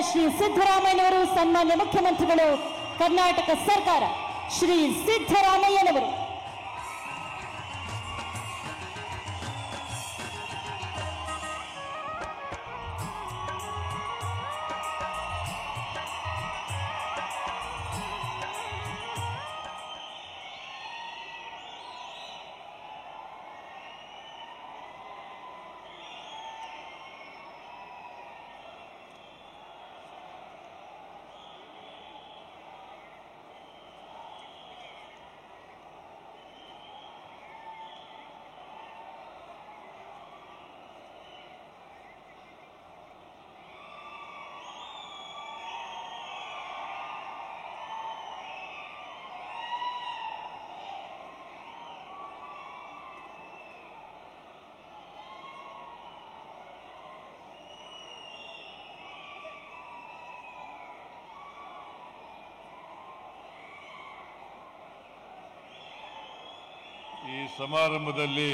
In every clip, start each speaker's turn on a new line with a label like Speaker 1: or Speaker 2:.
Speaker 1: ಶ್ರೀ ಸಿದ್ದರಾಮಯ್ಯನವರು, ಸನ್ಮಾನ್ಯ ಮುಖ್ಯಮಂತ್ರಿಗಳು, ಕರ್ನಾಟಕ ಸರ್ಕಾರ, ಶ್ರೀ ಸಿದ್ದರಾಮಯ್ಯನವರು.
Speaker 2: ಈ ಸಮಾರಂಭದಲ್ಲಿ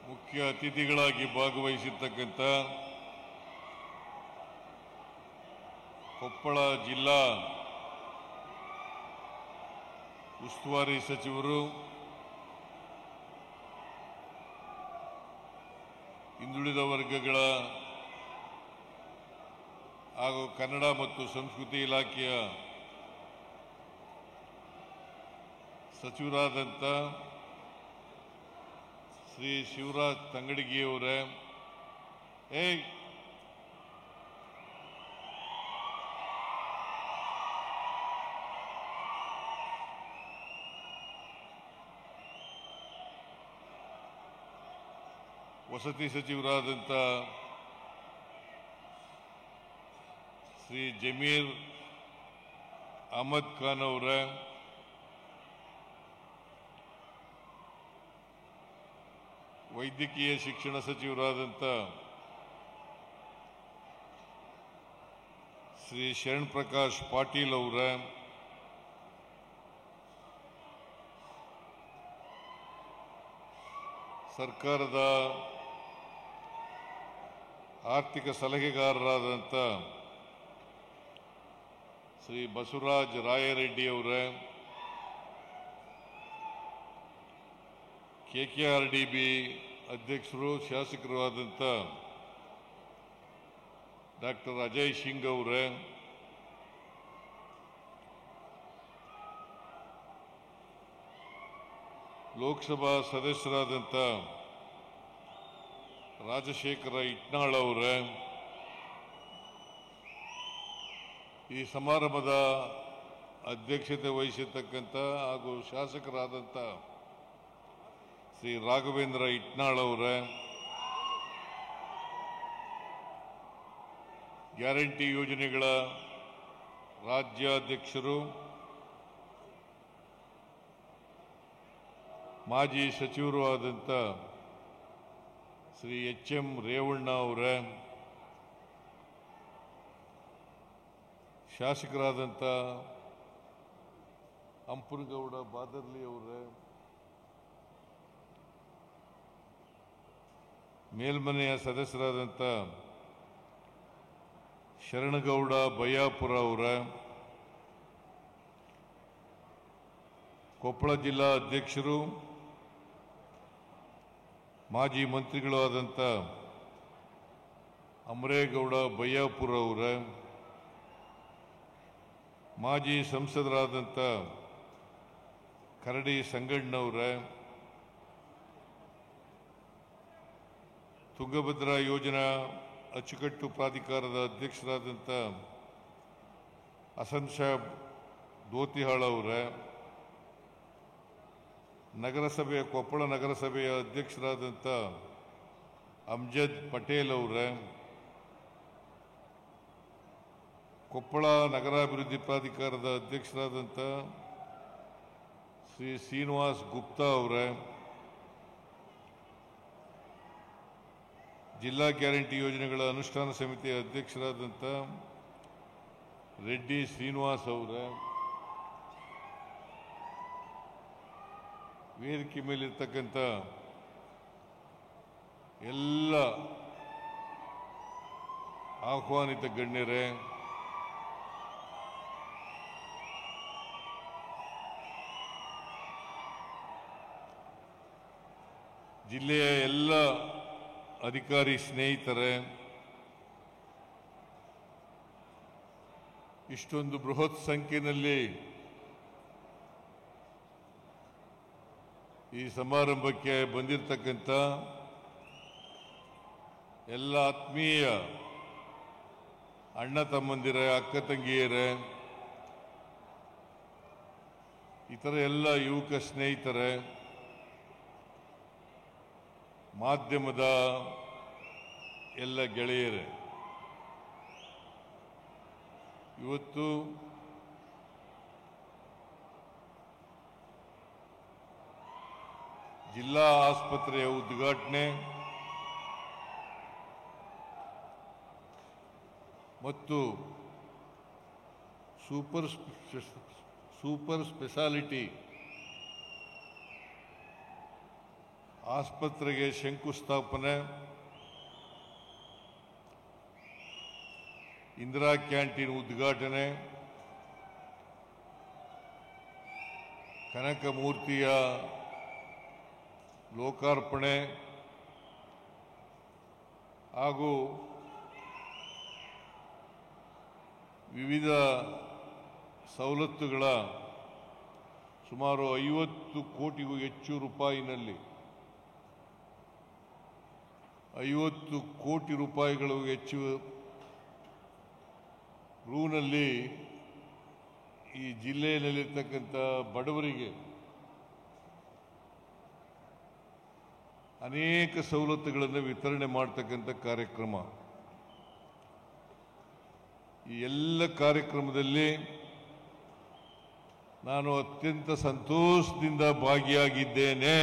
Speaker 2: ಮುಖ್ಯ ಅತಿಥಿಗಳಾಗಿ ಭಾಗವಹಿಸಿರ್ತಕ್ಕಂಥ ಕೊಪ್ಪಳ ಜಿಲ್ಲಾ ಉಸ್ತುವಾರಿ ಸಚಿವರು, ಹಿಂದುಳಿದ ವರ್ಗಗಳ ಹಾಗೂ ಕನ್ನಡ ಮತ್ತು ಸಂಸ್ಕೃತಿ ಇಲಾಖೆಯ ಸಚಿವರಾದಂಥ ಶ್ರೀ ಶಿವರಾಜ್ ತಂಗಡಗಿಯವರೇ, ವಸತಿ ಸಚಿವರಾದಂಥ ಶ್ರೀ ಜಮೀರ್ ಅಹಮದ್ ಖಾನ್ ಅವರೇ, ವೈದ್ಯಕೀಯ ಶಿಕ್ಷಣ ಸಚಿವರಾದಂಥ ಶ್ರೀ ಶರಣ್ ಪ್ರಕಾಶ್ ಪಾಟೀಲ್ ಅವರೇ, ಸರ್ಕಾರದ ಆರ್ಥಿಕ ಸಲಹೆಗಾರರಾದಂಥ ಶ್ರೀ ಬಸವರಾಜ ರಾಯರೆಡ್ಡಿ ಅವರೇ, KKRDB ಅಧ್ಯಕ್ಷರು ಶಾಸಕರು ಆದಂಥ ಡಾಕ್ಟರ್ ಅಜಯ್ ಸಿಂಗ್ ಅವರೇ, ಲೋಕಸಭಾ ಸದಸ್ಯರಾದಂಥ ರಾಜಶೇಖರ ಇಟ್ನಾಳ್ ಅವರೇ, ಈ ಸಮಾರಂಭದ ಅಧ್ಯಕ್ಷತೆ ವಹಿಸಿರ್ತಕ್ಕಂಥ ಹಾಗೂ ಶಾಸಕರಾದಂಥ ಶ್ರೀ ರಾಘವೇಂದ್ರ ಇಟ್ನಾಳ್ ಅವರೇ, ಗ್ಯಾರಂಟಿ ಯೋಜನೆಗಳ ರಾಜ್ಯಾಧ್ಯಕ್ಷರು, ಮಾಜಿ ಸಚಿವರು ಆದಂಥ ಶ್ರೀ HM ರೇವಣ್ಣ ಅವರೇ, ಶಾಸಕರಾದಂಥ ಹಂಪನಗೌಡ ಬಾದರ್ಲಿ ಅವರೇ, ಮೇಲ್ಮನೆಯ ಸದಸ್ಯರಾದಂಥ ಶರಣಗೌಡ ಬಯ್ಯಾಪುರ ಅವರ, ಕೊಪ್ಪಳ ಜಿಲ್ಲಾ ಅಧ್ಯಕ್ಷರು ಮಾಜಿ ಮಂತ್ರಿಗಳು ಆದಂಥ ಅಮರೇಗೌಡ ಬಯ್ಯಾಪುರ ಅವರ, ಮಾಜಿ ಸಂಸದರಾದಂಥ ಕರಡಿ ಸಂಗಣ್ಣವರ, ತುಂಗಭದ್ರಾ ಯೋಜನಾ ಅಚ್ಚುಕಟ್ಟು ಪ್ರಾಧಿಕಾರದ ಅಧ್ಯಕ್ಷರಾದಂಥ ಹಸನ್ ಸಾಬ್ ದೋತಿಹಾಳ್ ಅವರ, ನಗರಸಭೆಯ ಕೊಪ್ಪಳ ನಗರಸಭೆಯ ಅಧ್ಯಕ್ಷರಾದಂಥ ಅಮ್ಜದ್ ಪಟೇಲ್ ಅವರ, ಕೊಪ್ಪಳ ನಗರಾಭಿವೃದ್ಧಿ ಪ್ರಾಧಿಕಾರದ ಅಧ್ಯಕ್ಷರಾದಂಥ ಶ್ರೀ ಶ್ರೀನಿವಾಸ್ ಗುಪ್ತಾ ಅವರ, ಜಿಲ್ಲಾ ಗ್ಯಾರಂಟಿ ಯೋಜನೆಗಳ ಅನುಷ್ಠಾನ ಸಮಿತಿಯ ಅಧ್ಯಕ್ಷರಾದಂಥ ರೆಡ್ಡಿ ಶ್ರೀನಿವಾಸ್ ಅವರ, ವೇದಿಕೆ ಮೇಲಿರ್ತಕ್ಕಂಥ ಎಲ್ಲ ಆಹ್ವಾನಿತ ಗಣ್ಯರೇ, ಜಿಲ್ಲೆಯ ಎಲ್ಲ ಅಧಿಕಾರಿ ಸ್ನೇಹಿತರೇ, ಇಷ್ಟೊಂದು ಬೃಹತ್ ಸಂಖ್ಯೆಯಲ್ಲಿ ಈ ಸಮಾರಂಭಕ್ಕೆ ಬಂದಿರತಕ್ಕಂಥ ಎಲ್ಲ ಆತ್ಮೀಯ ಅಣ್ಣ ತಮ್ಮಂದಿರೇ, ಅಕ್ಕ ತಂಗಿಯರೇ, ಇತರ ಎಲ್ಲ ಯುವಕ ಸ್ನೇಹಿತರೇ, ಮಾಧ್ಯಮದ ಎಲ್ಲ ಗೆಳೆಯರೇ, ಇವತ್ತು ಜಿಲ್ಲಾ ಆಸ್ಪತ್ರೆಯ ಉದ್ಘಾಟನೆ ಮತ್ತು ಸೂಪರ್ ಸ್ಪೆಷಾಲಿಟಿ ಆಸ್ಪತ್ರೆಗೆ ಶಂಕುಸ್ಥಾಪನೆ, ಇಂದಿರಾ ಕ್ಯಾಂಟೀನ್ ಉದ್ಘಾಟನೆ, ಕನಕ ಮೂರ್ತಿಯ ಲೋಕಾರ್ಪಣೆ ಹಾಗೂ ವಿವಿಧ ಸವಲತ್ತುಗಳ ಸುಮಾರು 50 ಕೋಟಿಗೂ ಹೆಚ್ಚು ರೂಪಾಯಿನಲ್ಲಿ 50 ಕೋಟಿ ರೂಪಾಯಿಗಳು ಹೆಚ್ಚು ರೂನಲ್ಲಿ ಈ ಜಿಲ್ಲೆಯಲ್ಲಿರ್ತಕ್ಕಂಥ ಬಡವರಿಗೆ ಅನೇಕ ಸವಲತ್ತುಗಳನ್ನು ವಿತರಣೆ ಮಾಡತಕ್ಕಂಥ ಕಾರ್ಯಕ್ರಮ. ಈ ಎಲ್ಲ ಕಾರ್ಯಕ್ರಮದಲ್ಲಿ ನಾನು ಅತ್ಯಂತ ಸಂತೋಷದಿಂದ ಭಾಗಿಯಾಗಿದ್ದೇನೆ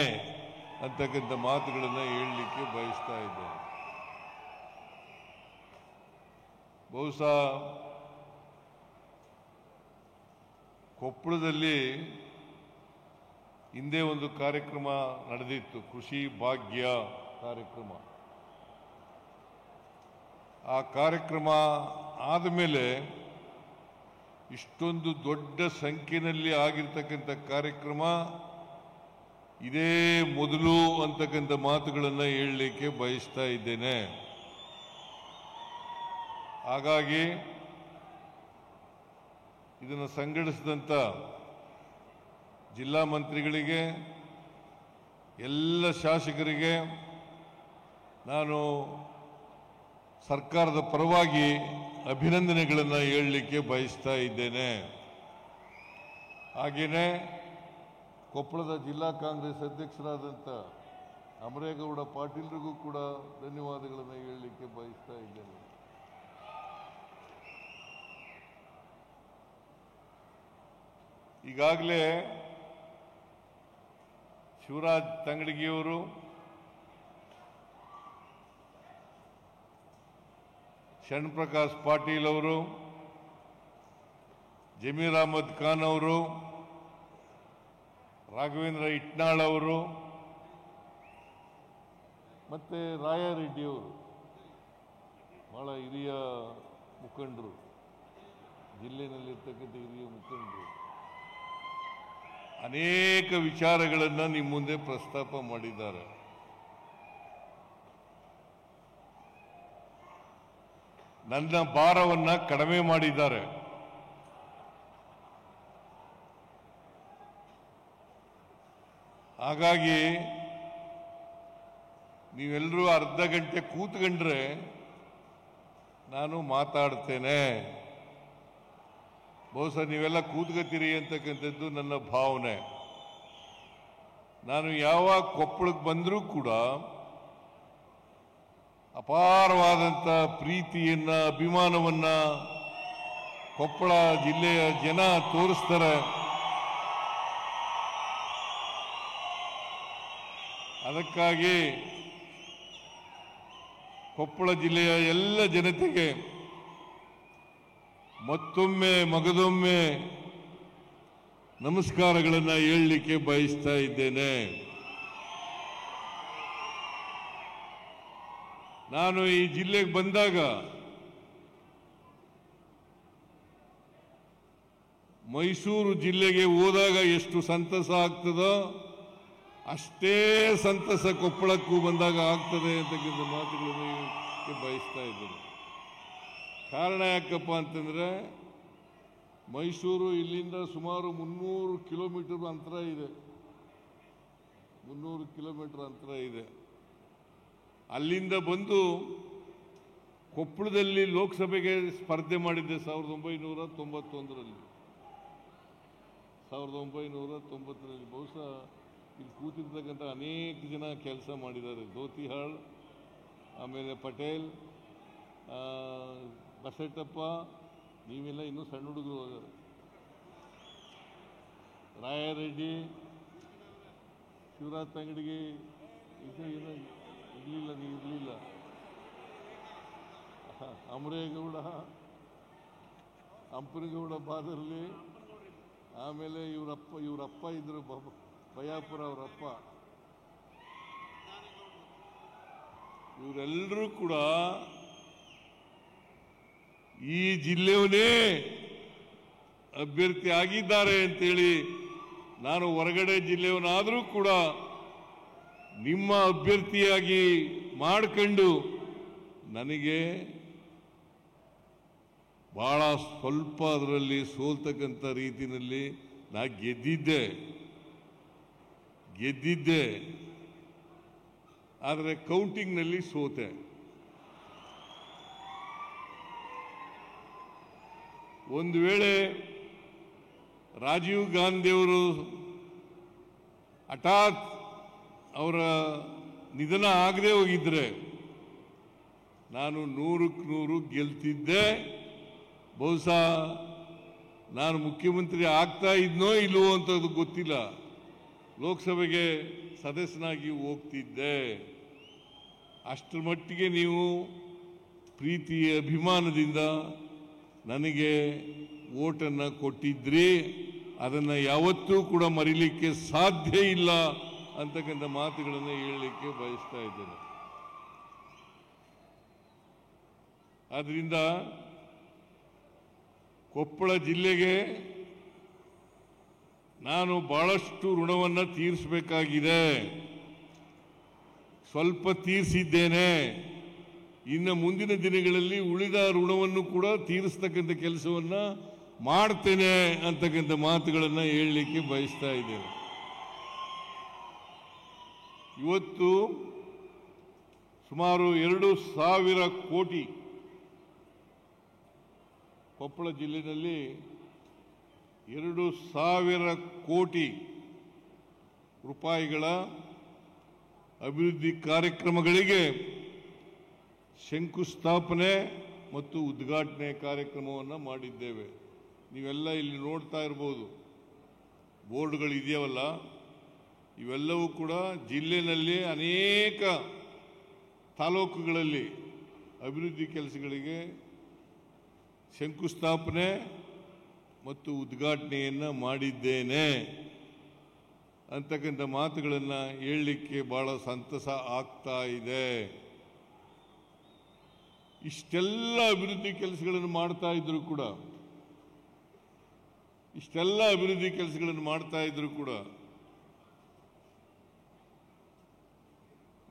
Speaker 2: ಅಂತಕ್ಕಂಥ ಮಾತುಗಳನ್ನು ಹೇಳಲಿಕ್ಕೆ ಬಯಸ್ತಾ ಇದ್ದೇನೆ. ಬಹುಶಃ ಕೊಪ್ಪಳದಲ್ಲಿ ಹಿಂದೆ ಒಂದು ಕಾರ್ಯಕ್ರಮ ನಡೆದಿತ್ತು, ಕೃಷಿ ಭಾಗ್ಯ ಕಾರ್ಯಕ್ರಮ. ಆ ಕಾರ್ಯಕ್ರಮ ಆದಮೇಲೆ ಇಷ್ಟೊಂದು ದೊಡ್ಡ ಸಂಖ್ಯೆಯಲ್ಲಿ ಆಗಿರ್ತಕ್ಕಂಥ ಕಾರ್ಯಕ್ರಮ ಇದೇ ಮೊದಲು ಅಂತಕ್ಕಂಥ ಮಾತುಗಳನ್ನು ಹೇಳಲಿಕ್ಕೆ ಬಯಸ್ತಾ ಇದ್ದೇನೆ. ಹಾಗಾಗಿ ಇದನ್ನು ಸಂಘಟಿಸಿದಂಥ ಜಿಲ್ಲಾ ಮಂತ್ರಿಗಳಿಗೆ, ಎಲ್ಲ ಶಾಸಕರಿಗೆ ನಾನು ಸರ್ಕಾರದ ಪರವಾಗಿ ಅಭಿನಂದನೆಗಳನ್ನು ಹೇಳಲಿಕ್ಕೆ ಬಯಸ್ತಾ ಇದ್ದೇನೆ. ಹಾಗೆಯೇ ಕೊಪ್ಪಳದ ಜಿಲ್ಲಾ ಕಾಂಗ್ರೆಸ್ ಅಧ್ಯಕ್ಷರಾದಂಥ ಅಮರೇಗೌಡ ಪಾಟೀಲ್ರಿಗೂ ಕೂಡ ಧನ್ಯವಾದಗಳನ್ನು ಹೇಳಲಿಕ್ಕೆ ಬಯಸ್ತಾ ಇದ್ದೇನೆ. ಈಗಾಗಲೇ ಶಿವರಾಜ್ ತಂಗಡಗಿಯವರು, ಶರಣ್ ಪಾಟೀಲ್ ಅವರು, ಜಮೀರ್ ಅಹಮದ್ ಖಾನ್ ಅವರು, ರಾಘವೇಂದ್ರ ಇಟ್ನಾಳ್ ಅವರು ಮತ್ತೆ ರಾಯಾರೆಡ್ಡಿಯವರು ಬಹಳ ಹಿರಿಯ ಮುಖಂಡರು, ಜಿಲ್ಲೆಯಲ್ಲಿರ್ತಕ್ಕಂಥ ಹಿರಿಯ ಮುಖಂಡರು ಅನೇಕ ವಿಚಾರಗಳನ್ನು ನಿಮ್ಮ ಮುಂದೆ ಪ್ರಸ್ತಾಪ ಮಾಡಿದ್ದಾರೆ. ನನ್ನ ಭಾರವನ್ನು ಕಡಿಮೆ ಮಾಡಿದ್ದಾರೆ. ಹಾಗಾಗಿ ನೀವೆಲ್ಲರೂ ಅರ್ಧ ಗಂಟೆ ಕೂತ್ಕೊಂಡ್ರೆ ನಾನು ಮಾತಾಡ್ತೇನೆ. ಬಹುಶಃ ನೀವೆಲ್ಲ ಕೂತ್ಕೋತೀರಿ ಅಂತಕ್ಕಂಥದ್ದು ನನ್ನ ಭಾವನೆ. ನಾನು ಯಾವಾಗ ಕೊಪ್ಪಳಕ್ಕೆ ಬಂದರೂ ಕೂಡ ಅಪಾರವಾದಂಥ ಪ್ರೀತಿಯನ್ನ, ಅಭಿಮಾನವನ್ನ ಕೊಪ್ಪಳ ಜಿಲ್ಲೆಯ ಜನ ತೋರಿಸ್ತಾರೆ. ಅದಕ್ಕಾಗಿ ಕೊಪ್ಪಳ ಜಿಲ್ಲೆಯ ಎಲ್ಲ ಜನತೆಗೆ ಮತ್ತೊಮ್ಮೆ ಮಗದೊಮ್ಮೆ ನಮಸ್ಕಾರಗಳನ್ನು ಹೇಳಲಿಕ್ಕೆ ಬಯಸ್ತಾ ಇದ್ದೇನೆ. ನಾನು ಈ ಜಿಲ್ಲೆಗೆ ಬಂದಾಗ ಮೈಸೂರು ಜಿಲ್ಲೆಗೆ ಹೋದಾಗ ಎಷ್ಟು ಸಂತಸ ಆಗ್ತದೋ ಅಷ್ಟೇ ಸಂತಸ ಕೊಪ್ಪಳಕ್ಕೂ ಬಂದಾಗ ಆಗ್ತದೆ ಅಂತಕ್ಕಂಥ ಮಾತುಗಳನ್ನು ಹೇಳಕ್ಕೆ ಬಯಸ್ತಾ ಇದ್ದೇನೆ. ಕಾರಣ ಯಾಕಪ್ಪ ಅಂತಂದ್ರೆ ಮೈಸೂರು ಇಲ್ಲಿಂದ ಸುಮಾರು 300 ಕಿಲೋಮೀಟರ್ ಅಂತರ ಇದೆ. 300 ಕಿಲೋಮೀಟರ್ ಅಂತರ ಇದೆ. ಅಲ್ಲಿಂದ ಬಂದು ಕೊಪ್ಪಳದಲ್ಲಿ ಲೋಕಸಭೆಗೆ ಸ್ಪರ್ಧೆ ಮಾಡಿದ್ದೆ 1991ರಲ್ಲಿ. 1990ರಲ್ಲಿ ಬಹುಶಃ ಇಲ್ಲಿ ಕೂತಿರ್ತಕ್ಕಂಥ ಅನೇಕ ಜನ ಕೆಲಸ ಮಾಡಿದ್ದಾರೆ. ಜ್ಯೋತಿಹಾಳ್, ಆಮೇಲೆ ಪಟೇಲ್, ಬಸಟ್ಟಪ್ಪ, ನೀವೆಲ್ಲ ಇನ್ನೂ ಸಣ್ಣ ಹುಡುಗರು, ರಾಯಾರೆಡ್ಡಿ, ಶಿವರಾಜ್ ತಂಗಡಿಗೆ ಇರಲಿಲ್ಲ, ನೀವು ಇರಲಿಲ್ಲ, ಅಮರೇಗೌಡ, ಅಂಪನಗೌಡ ಬಾದರ್ಲಿ, ಆಮೇಲೆ ಇವರಪ್ಪ ಇದ್ರು ಬಯಾಪುರ ಅವರಪ್ಪ, ಇವರೆಲ್ಲರೂ ಕೂಡ ಈ ಜಿಲ್ಲೆಯವನೇ ಅಭ್ಯರ್ಥಿ ಆಗಿದ್ದಾರೆ ಅಂತೇಳಿ ನಾನು ಹೊರಗಡೆ ಜಿಲ್ಲೆಯವನಾದರೂ ಕೂಡ ನಿಮ್ಮ ಅಭ್ಯರ್ಥಿಯಾಗಿ ಮಾಡಿಕೊಂಡು ನನಗೆ ಬಹಳ ಸ್ವಲ್ಪ ಅದರಲ್ಲಿ ಸೋಲ್ತಕ್ಕಂಥ ರೀತಿಯಲ್ಲಿ ನಾ ಗೆದ್ದಿದ್ದೆ. ಆದರೆ ಕೌಂಟಿಂಗ್ನಲ್ಲಿ ಸೋತೆ. ಒಂದು ವೇಳೆ ರಾಜೀವ್ ಗಾಂಧಿಯವರು ಹಠಾತ್ ಅವರ ನಿಧನ ಆಗದೆ ಹೋಗಿದ್ರೆ ನಾನು 100ಕ್ಕೆ 100 ಗೆಲ್ತಿದ್ದೆ. ಬಹುಶಃ ನಾನು ಮುಖ್ಯಮಂತ್ರಿ ಆಗ್ತಾ ಇದ್ನೋ ಇಲ್ವೋ ಅಂತದ್ದು ಗೊತ್ತಿಲ್ಲ, ಲೋಕಸಭೆಗೆ ಸದಸ್ಯನಾಗಿ ಹೋಗ್ತಿದ್ದೆ. ಅಷ್ಟರ ಮಟ್ಟಿಗೆ ನೀವು ಪ್ರೀತಿ ಅಭಿಮಾನದಿಂದ ನನಗೆ ಓಟನ್ನು ಕೊಟ್ಟಿದ್ರಿ. ಅದನ್ನು ಯಾವತ್ತೂ ಕೂಡ ಮರೀಲಿಕ್ಕೆ ಸಾಧ್ಯ ಇಲ್ಲ ಅಂತಕ್ಕಂಥ ಮಾತುಗಳನ್ನು ಹೇಳಲಿಕ್ಕೆ ಬಯಸ್ತಾ ಇದ್ದೇನೆ. ಆದ್ರಿಂದ ಕೊಪ್ಪಳ ಜಿಲ್ಲೆಗೆ ನಾನು ಬಹಳಷ್ಟು ಋಣವನ್ನು ತೀರಿಸಬೇಕಾಗಿದೆ. ಸ್ವಲ್ಪ ತೀರಿಸಿದ್ದೇನೆ. ಇನ್ನು ಮುಂದಿನ ದಿನಗಳಲ್ಲಿ ಉಳಿದ ಋಣವನ್ನು ಕೂಡ ತೀರಿಸ್ತಕ್ಕಂಥ ಕೆಲಸವನ್ನ ಮಾಡ್ತೇನೆ ಅಂತಕ್ಕಂಥ ಮಾತುಗಳನ್ನು ಹೇಳಲಿಕ್ಕೆ ಬಯಸ್ತಾ ಇದ್ದೇನೆ. ಇವತ್ತು ಸುಮಾರು 2,000 ಕೋಟಿ ಕೊಪ್ಪಳ ಜಿಲ್ಲೆಯಲ್ಲಿ 2,000 ಕೋಟಿ ರೂಪಾಯಿಗಳ ಅಭಿವೃದ್ಧಿ ಕಾರ್ಯಕ್ರಮಗಳಿಗೆ ಶಂಕುಸ್ಥಾಪನೆ ಮತ್ತು ಉದ್ಘಾಟನೆ ಕಾರ್ಯಕ್ರಮವನ್ನು ಮಾಡಿದ್ದೇವೆ. ನೀವೆಲ್ಲ ಇಲ್ಲಿ ನೋಡ್ತಾ ಇರಬಹುದು, ಬೋರ್ಡ್ಗಳು ಇದೆಯವಲ್ಲ, ಇವೆಲ್ಲವೂ ಕೂಡ ಜಿಲ್ಲೆಯಲ್ಲಿ ಅನೇಕ ತಾಲೂಕುಗಳಲ್ಲಿ ಅಭಿವೃದ್ಧಿ ಕೆಲಸಗಳಿಗೆ ಶಂಕುಸ್ಥಾಪನೆ ಮತ್ತು ಉದ್ಘಾಟನೆಯನ್ನು ಮಾಡಿದ್ದೇನೆ ಅಂತಕ್ಕಂಥ ಮಾತುಗಳನ್ನು ಹೇಳಲಿಕ್ಕೆ ಬಹಳ ಸಂತಸ ಆಗ್ತಾ ಇದೆ. ಇಷ್ಟೆಲ್ಲ ಅಭಿವೃದ್ಧಿ ಕೆಲಸಗಳನ್ನು ಮಾಡ್ತಾ ಇದ್ರು ಕೂಡ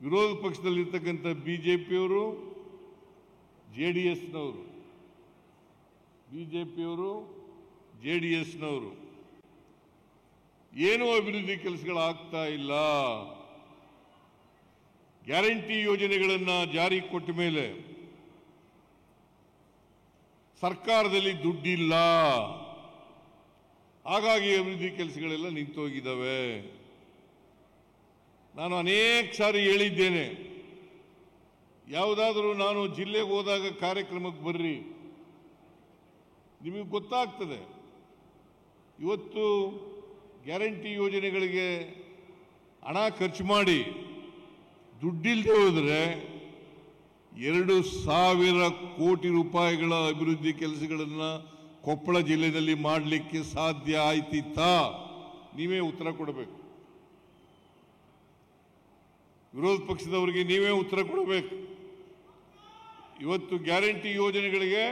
Speaker 2: ವಿರೋಧ ಪಕ್ಷದಲ್ಲಿರ್ತಕ್ಕಂಥ ಬಿಜೆಪಿಯವರು, ಜೆಡಿಎಸ್ನವರು ಏನೂ ಅಭಿವೃದ್ಧಿ ಕೆಲಸಗಳಾಗ್ತಾ ಇಲ್ಲ. ಗ್ಯಾರಂಟಿ ಯೋಜನೆಗಳನ್ನು ಜಾರಿ ಕೊಟ್ಟ ಮೇಲೆ ಸರ್ಕಾರದಲ್ಲಿ ದುಡ್ಡಿಲ್ಲ, ಹಾಗಾಗಿ ಅಭಿವೃದ್ಧಿ ಕೆಲಸಗಳೆಲ್ಲ ನಿಂತೋಗಿದ್ದಾವೆ. ನಾನು ಅನೇಕ ಸಾರಿ ಹೇಳಿದ್ದೇನೆ, ಯಾವುದಾದರೂ ನಾನು ಜಿಲ್ಲೆಗೆ ಹೋದಾಗ ಕಾರ್ಯಕ್ರಮಕ್ಕೆ ಬರ್ರಿ, ನಿಮಗೆ ಗೊತ್ತಾಗ್ತದೆ. ಇವತ್ತು ಗ್ಯಾರಂಟಿ ಯೋಜನೆಗಳಿಗೆ ಹಣ ಖರ್ಚು ಮಾಡಿ ದುಡ್ಡಿಲ್ಲದೆ ಹೋದರೆ 2,000 ಕೋಟಿ ರೂಪಾಯಿಗಳ ಅಭಿವೃದ್ಧಿ ಕೆಲಸಗಳನ್ನು ಕೊಪ್ಪಳ ಜಿಲ್ಲೆಯಲ್ಲಿ ಮಾಡಲಿಕ್ಕೆ ಸಾಧ್ಯ ಆಯ್ತಿತ್ತಾ? ನೀವೇ ಉತ್ತರ ಕೊಡಬೇಕು. ವಿರೋಧ ಪಕ್ಷದವರಿಗೆ ನೀವೇ ಉತ್ತರ ಕೊಡಬೇಕು. ಇವತ್ತು ಗ್ಯಾರಂಟಿ ಯೋಜನೆಗಳಿಗೆ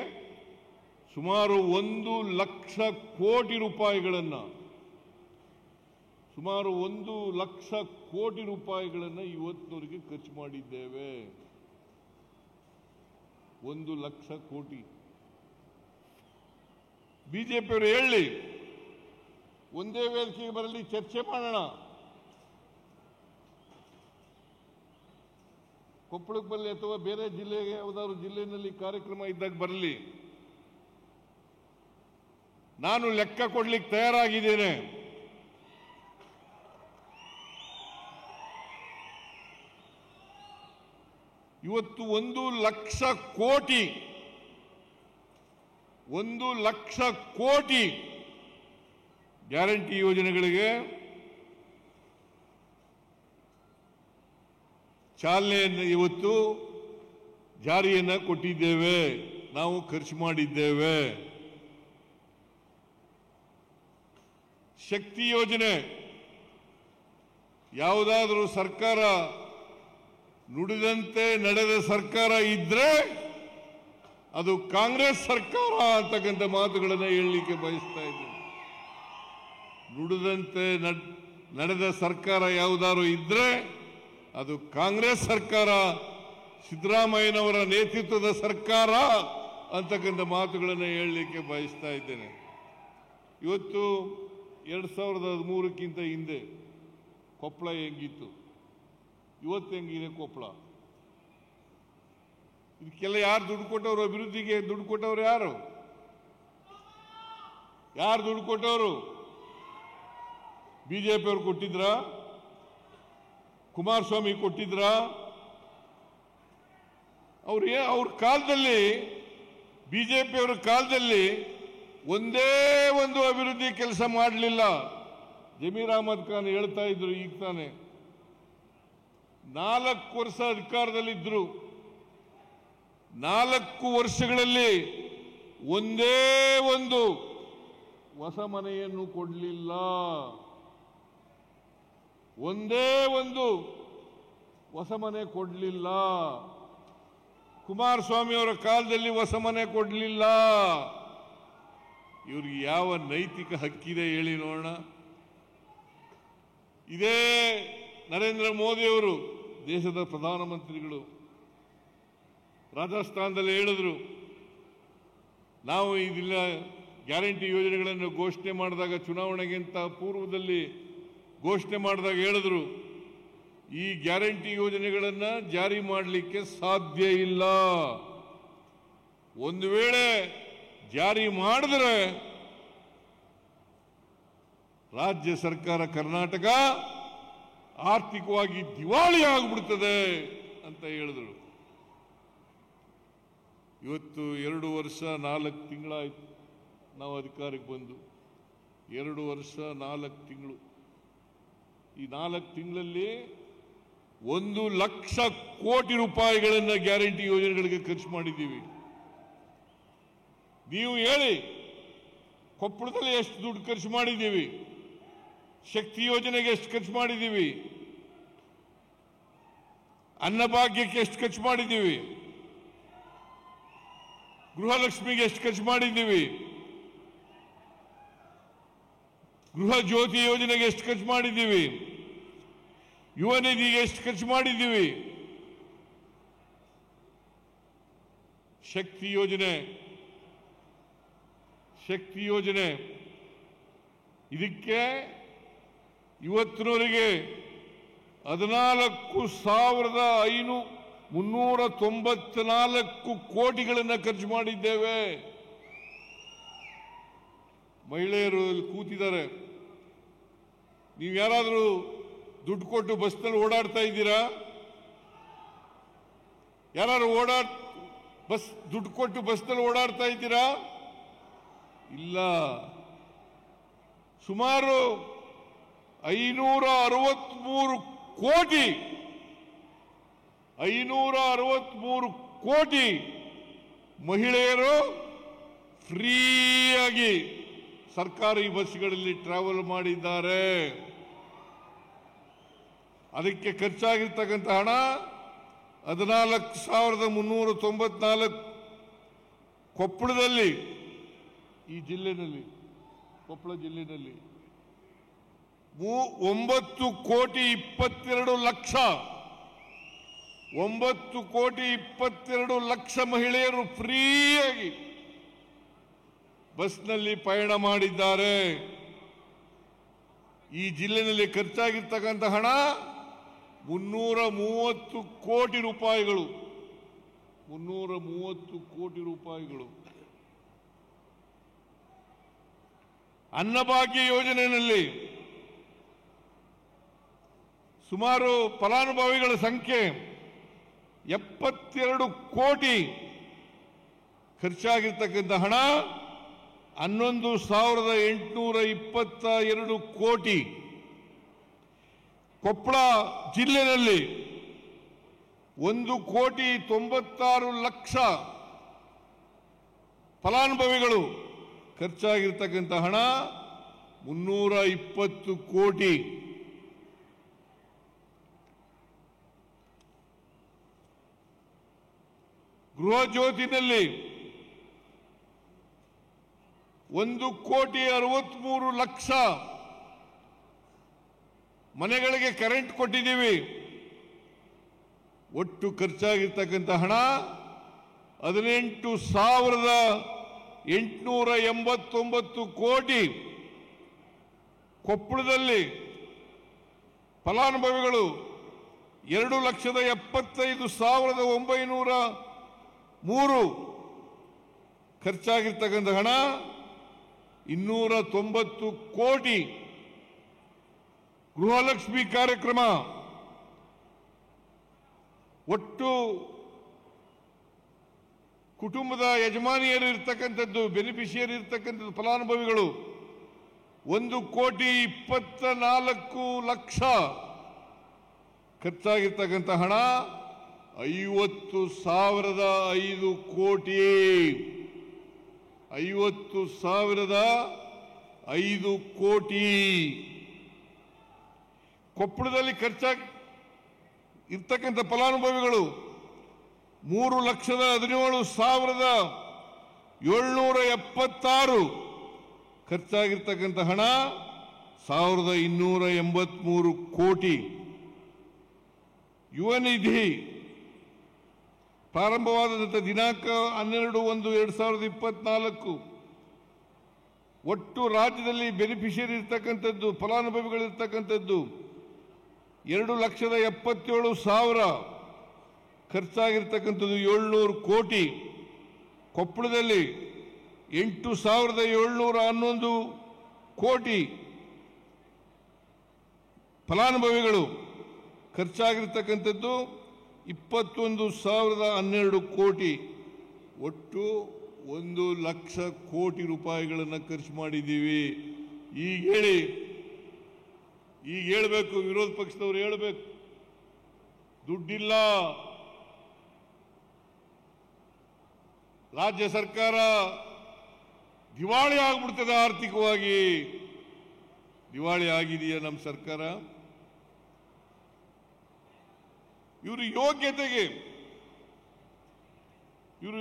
Speaker 2: ಸುಮಾರು 1,00,000 ಕೋಟಿ ರೂಪಾಯಿಗಳನ್ನು ಇವತ್ತಿನವರೆಗೆ ಖರ್ಚು ಮಾಡಿದ್ದೇವೆ. 1,00,000 ಕೋಟಿ. ಬಿಜೆಪಿಯವರು ಹೇಳಿ, ಒಂದೇ ವೇದಿಕೆಗೆ ಬರಲಿ, ಚರ್ಚೆ ಮಾಡೋಣ. ಕೊಪ್ಪಳಕ್ಕೆ ಬರಲಿ ಅಥವಾ ಬೇರೆ ಜಿಲ್ಲೆಗೆ ಯಾವುದಾದ್ರು ಜಿಲ್ಲೆಯಲ್ಲಿ ಕಾರ್ಯಕ್ರಮ ಇದ್ದಾಗ ಬರಲಿ, ನಾನು ಲೆಕ್ಕ ಕೊಡ್ಲಿಕ್ಕೆ ತಯಾರಾಗಿದ್ದೇನೆ. ಇವತ್ತು 1,00,000 ಕೋಟಿ ಗ್ಯಾರಂಟಿ ಯೋಜನೆಗಳಿಗೆ ಚಾಲನೆಯನ್ನು ಇವತ್ತು ಜಾರಿಯನ್ನ ಕೊಟ್ಟಿದ್ದೇವೆ, ನಾವು ಖರ್ಚು ಮಾಡಿದ್ದೇವೆ. ಶಕ್ತಿ ಯೋಜನೆ ಯಾವುದಾದರೂ ಸರ್ಕಾರ ನುಡಿದಂತೆ ನಡೆದ ಸರ್ಕಾರ ಇದ್ರೆ ಅದು ಕಾಂಗ್ರೆಸ್ ಸರ್ಕಾರ ಅಂತಕ್ಕಂಥ ಮಾತುಗಳನ್ನು ಹೇಳಲಿಕ್ಕೆ ಬಯಸ್ತಾ ಇದ್ದೇನೆ. ನುಡಿದಂತೆ ನಡೆದ ಸರ್ಕಾರ ಯಾವುದಾದ್ರು ಇದ್ರೆ ಅದು ಕಾಂಗ್ರೆಸ್ ಸರ್ಕಾರ, ಸಿದ್ದರಾಮಯ್ಯನವರ ನೇತೃತ್ವದ ಸರ್ಕಾರ ಅಂತಕ್ಕಂಥ ಮಾತುಗಳನ್ನು ಹೇಳಲಿಕ್ಕೆ ಬಯಸ್ತಾ ಇದ್ದೇನೆ. ಇವತ್ತು 2013ಕ್ಕಿಂತ ಹಿಂದೆ ಕೊಪ್ಪಳ ಹೆಂಗಿತ್ತು, ಇವತ್ತು ಹೆಂಗಿದೆ ಕೊಪ್ಪಳ? ಇದಕ್ಕೆಲ್ಲ ಯಾರು ದುಡ್ಡು ಕೊಟ್ಟವರು? ಅಭಿವೃದ್ಧಿಗೆ ದುಡ್ಡು ಕೊಟ್ಟವರು ಯಾರು ದುಡ್ಡು ಕೊಟ್ಟವರು? ಬಿಜೆಪಿಯವರು ಕೊಟ್ಟಿದ್ರ? ಕುಮಾರಸ್ವಾಮಿ ಕೊಟ್ಟಿದ್ರ? ಅವ್ರ ಕಾಲದಲ್ಲಿ, ಬಿಜೆಪಿಯವರ ಕಾಲದಲ್ಲಿ ಒಂದೇ ಒಂದು ಅಭಿವೃದ್ಧಿ ಕೆಲಸ ಮಾಡಲಿಲ್ಲ. ಜಮೀರ್ ಅಹಮದ್ ಖಾನ್ ಹೇಳ್ತಾ ಇದ್ರು ಈಗ ತಾನೆ, 4 ವರ್ಷ ಅಧಿಕಾರದಲ್ಲಿದ್ರು, 4 ವರ್ಷಗಳಲ್ಲಿ ಒಂದೇ ಒಂದು ಹೊಸ ಮನೆಯನ್ನು ಕೊಡಲಿಲ್ಲ. ಒಂದೇ ಒಂದು ಹೊಸ ಮನೆ ಕೊಡಲಿಲ್ಲ. ಕುಮಾರಸ್ವಾಮಿ ಅವರ ಕಾಲದಲ್ಲಿ ಹೊಸ ಮನೆ ಕೊಡಲಿಲ್ಲ. ಇವ್ರಿಗೆ ಯಾವ ನೈತಿಕ ಹಕ್ಕಿದೆ ಹೇಳಿ ನೋಡೋಣ? ಇದೇ ನರೇಂದ್ರ ಮೋದಿ ಅವರು, ದೇಶದ ಪ್ರಧಾನಮಂತ್ರಿಗಳು, ರಾಜಸ್ಥಾನದಲ್ಲಿ ಹೇಳಿದ್ರು, ನಾವು ಇದೆಲ್ಲ ಗ್ಯಾರಂಟಿ ಯೋಜನೆಗಳನ್ನು ಘೋಷಣೆ ಮಾಡಿದಾಗ, ಚುನಾವಣೆಗಿಂತ ಪೂರ್ವದಲ್ಲಿ ಘೋಷಣೆ ಮಾಡಿದಾಗ ಹೇಳಿದ್ರು, ಈ ಗ್ಯಾರಂಟಿ ಯೋಜನೆಗಳನ್ನು ಜಾರಿ ಮಾಡಲಿಕ್ಕೆ ಸಾಧ್ಯ ಇಲ್ಲ. ಒಂದು ವೇಳೆ ಜಾರಿ ಮಾಡಿದ್ರೆ ರಾಜ್ಯ ಸರ್ಕಾರ ಕರ್ನಾಟಕ ಆರ್ಥಿಕವಾಗಿ ದಿವಾಳಿ ಆಗಿಬಿಡ್ತದೆ ಅಂತ ಹೇಳಿದ್ರು. ಇವತ್ತು 2 ವರ್ಷ 4 ತಿಂಗಳಾಯ್ತು ನಾವು ಅಧಿಕಾರಕ್ಕೆ ಬಂದು. 2 ವರ್ಷ 4 ತಿಂಗಳು. ಈ 4 ತಿಂಗಳಲ್ಲಿ 1,00,000 ಕೋಟಿ ರೂಪಾಯಿಗಳನ್ನು ಗ್ಯಾರಂಟಿ ಯೋಜನೆಗಳಿಗೆ ಖರ್ಚು ಮಾಡಿದ್ದೀವಿ. ನೀವು ಹೇಳಿ, ಕೊಪ್ಪಳದಲ್ಲಿ ಎಷ್ಟು ದುಡ್ಡು ಖರ್ಚು ಮಾಡಿದ್ದೀವಿ? ಶಕ್ತಿ ಯೋಜನೆಗೆ ಎಷ್ಟು ಖರ್ಚು ಮಾಡಿದ್ದೀವಿ? ಅನ್ನಭಾಗ್ಯಕ್ಕೆ ಎಷ್ಟು ಖರ್ಚು ಮಾಡಿದ್ದೀವಿ? ಗೃಹಲಕ್ಷ್ಮಿಗೆ ಎಷ್ಟು ಖರ್ಚು ಮಾಡಿದ್ದೀವಿ? ಗೃಹ ಜ್ಯೋತಿ ಯೋಜನೆಗೆ ಎಷ್ಟು ಖರ್ಚು ಮಾಡಿದ್ದೀವಿ? ಯುವ ನಿಧಿಗೆ ಎಷ್ಟು ಖರ್ಚು ಮಾಡಿದ್ದೀವಿ? ಶಕ್ತಿ ಯೋಜನೆ ಇದಕ್ಕೆ ಇವತ್ತಿನವರೆಗೆ 14,394 ಕೋಟಿಗಳನ್ನು ಖರ್ಚು ಮಾಡಿದ್ದೇವೆ. ಮಹಿಳೆಯರು ಕೂತಿದ್ದಾರೆ. ನೀವು ಯಾರಾದರೂ ದುಡ್ಡು ಕೊಟ್ಟು ಬಸ್ನಲ್ಲಿ ಓಡಾಡ್ತಾ ಇದ್ದೀರಾ? ಯಾರು ದುಡ್ಡು ಕೊಟ್ಟು ಬಸ್ನಲ್ಲಿ ಓಡಾಡ್ತಾ ಇದ್ದೀರಾ? ಇಲ್ಲ. ಸುಮಾರು 563 ಕೋಟಿ ಮಹಿಳೆಯರು ಫ್ರೀಯಾಗಿ ಸರ್ಕಾರಿ ಬಸ್ಗಳಲ್ಲಿ ಟ್ರಾವೆಲ್ ಮಾಡಿದ್ದಾರೆ. ಅದಕ್ಕೆ ಖರ್ಚಾಗಿರ್ತಕ್ಕಂಥ ಹಣ 14,394 ಕೊಪ್ಪಳದಲ್ಲಿ, ಈ ಜಿಲ್ಲೆನಲ್ಲಿ, ಕೊಪ್ಪಳ ಜಿಲ್ಲೆಯಲ್ಲಿ 9,22,00,000 ಮಹಿಳೆಯರು ಫ್ರೀಯಾಗಿ ಬಸ್ನಲ್ಲಿ ಪಯಣ ಮಾಡಿದ್ದಾರೆ. ಈ ಜಿಲ್ಲೆಯಲ್ಲಿ ಖರ್ಚಾಗಿರ್ತಕ್ಕಂಥ ಹಣ 330 ಕೋಟಿ ರೂಪಾಯಿಗಳು. 330 ಕೋಟಿ ರೂಪಾಯಿಗಳು. ಅನ್ನಭಾಗ್ಯ ಯೋಜನೆಯಲ್ಲಿ ಸುಮಾರು ಫಲಾನುಭವಿಗಳ ಸಂಖ್ಯೆ 72 ಕೋಟಿ. ಖರ್ಚಾಗಿರ್ತಕ್ಕಂಥ ಹಣ 11,822 ಕೋಟಿ. ಕೊಪ್ಪಳ ಜಿಲ್ಲೆಯಲ್ಲಿ 1,96,00,000 ಫಲಾನುಭವಿಗಳು. ಖರ್ಚಾಗಿರ್ತಕ್ಕಂಥ ಹಣ 320 ಕೋಟಿ. ಗೃಹ ಜ್ಯೋತಿನಲ್ಲಿ 1,63,00,000 ಮನೆಗಳಿಗೆ ಕರೆಂಟ್ ಕೊಟ್ಟಿದ್ದೀವಿ. ಒಟ್ಟು ಖರ್ಚಾಗಿರ್ತಕ್ಕಂಥ ಹಣ 18,889 ಕೋಟಿ. ಕೊಪ್ಪಳದಲ್ಲಿ ಫಲಾನುಭವಿಗಳು 2,75,903. ಖರ್ಚಾಗಿರ್ತಕ್ಕಂಥ ಹಣ 290 ಕೋಟಿ. ಗೃಹಲಕ್ಷ್ಮಿ ಕಾರ್ಯಕ್ರಮ ಒಟ್ಟು ಕುಟುಂಬದ ಯಜಮಾನಿಯರು ಇರ್ತಕ್ಕಂಥದ್ದು, ಬೆನಿಫಿಷಿಯರಿ ಇರ್ತಕ್ಕಂಥದ್ದು ಫಲಾನುಭವಿಗಳು 1,24,00,000. ಖರ್ಚಾಗಿರ್ತಕ್ಕಂಥ ಹಣ 50,005 ಕೋಟಿ. 50,005 ಕೋಟಿ. ಕೊಪ್ಪಳದಲ್ಲಿ ಇರ್ತಕ್ಕಂಥ ಫಲಾನುಭವಿಗಳು 3,17,776. ಖರ್ಚಾಗಿರ್ತಕ್ಕಂಥ ಹಣ 1,283 ಕೋಟಿ. ಯುವ ನಿಧಿ ಪ್ರಾರಂಭವಾದಂಥ ದಿನಾಂಕ 12/1/2024. ಒಟ್ಟು ರಾಜ್ಯದಲ್ಲಿ ಬೆನಿಫಿಷಿಯರಿ ಇರ್ತಕ್ಕಂಥದ್ದು, ಫಲಾನುಭವಿಗಳಿರ್ತಕ್ಕಂಥದ್ದು 2,77,000. ಖರ್ಚಾಗಿರ್ತಕ್ಕಂಥದ್ದು 700 ಕೋಟಿ. ಕೊಪ್ಪಳದಲ್ಲಿ 8,711 ಕೋಟಿ ಫಲಾನುಭವಿಗಳು. ಖರ್ಚಾಗಿರ್ತಕ್ಕಂಥದ್ದು 21,012 ಕೋಟಿ. ಒಟ್ಟು 1,00,000 ಕೋಟಿ ರೂಪಾಯಿಗಳನ್ನು ಖರ್ಚು ಮಾಡಿದ್ದೀವಿ. ಈಗ ಹೇಳಬೇಕು, ವಿರೋಧ ಪಕ್ಷದವರು ಹೇಳಬೇಕು, ದುಡ್ಡಿಲ್ಲ, ರಾಜ್ಯ ಸರ್ಕಾರ ದಿವಾಳಿ ಆಗ್ಬಿಡ್ತದೆ, ಆರ್ಥಿಕವಾಗಿ ದಿವಾಳಿ ಆಗಿದೆಯಾ ನಮ್ಮ ಸರ್ಕಾರ? ಇವರು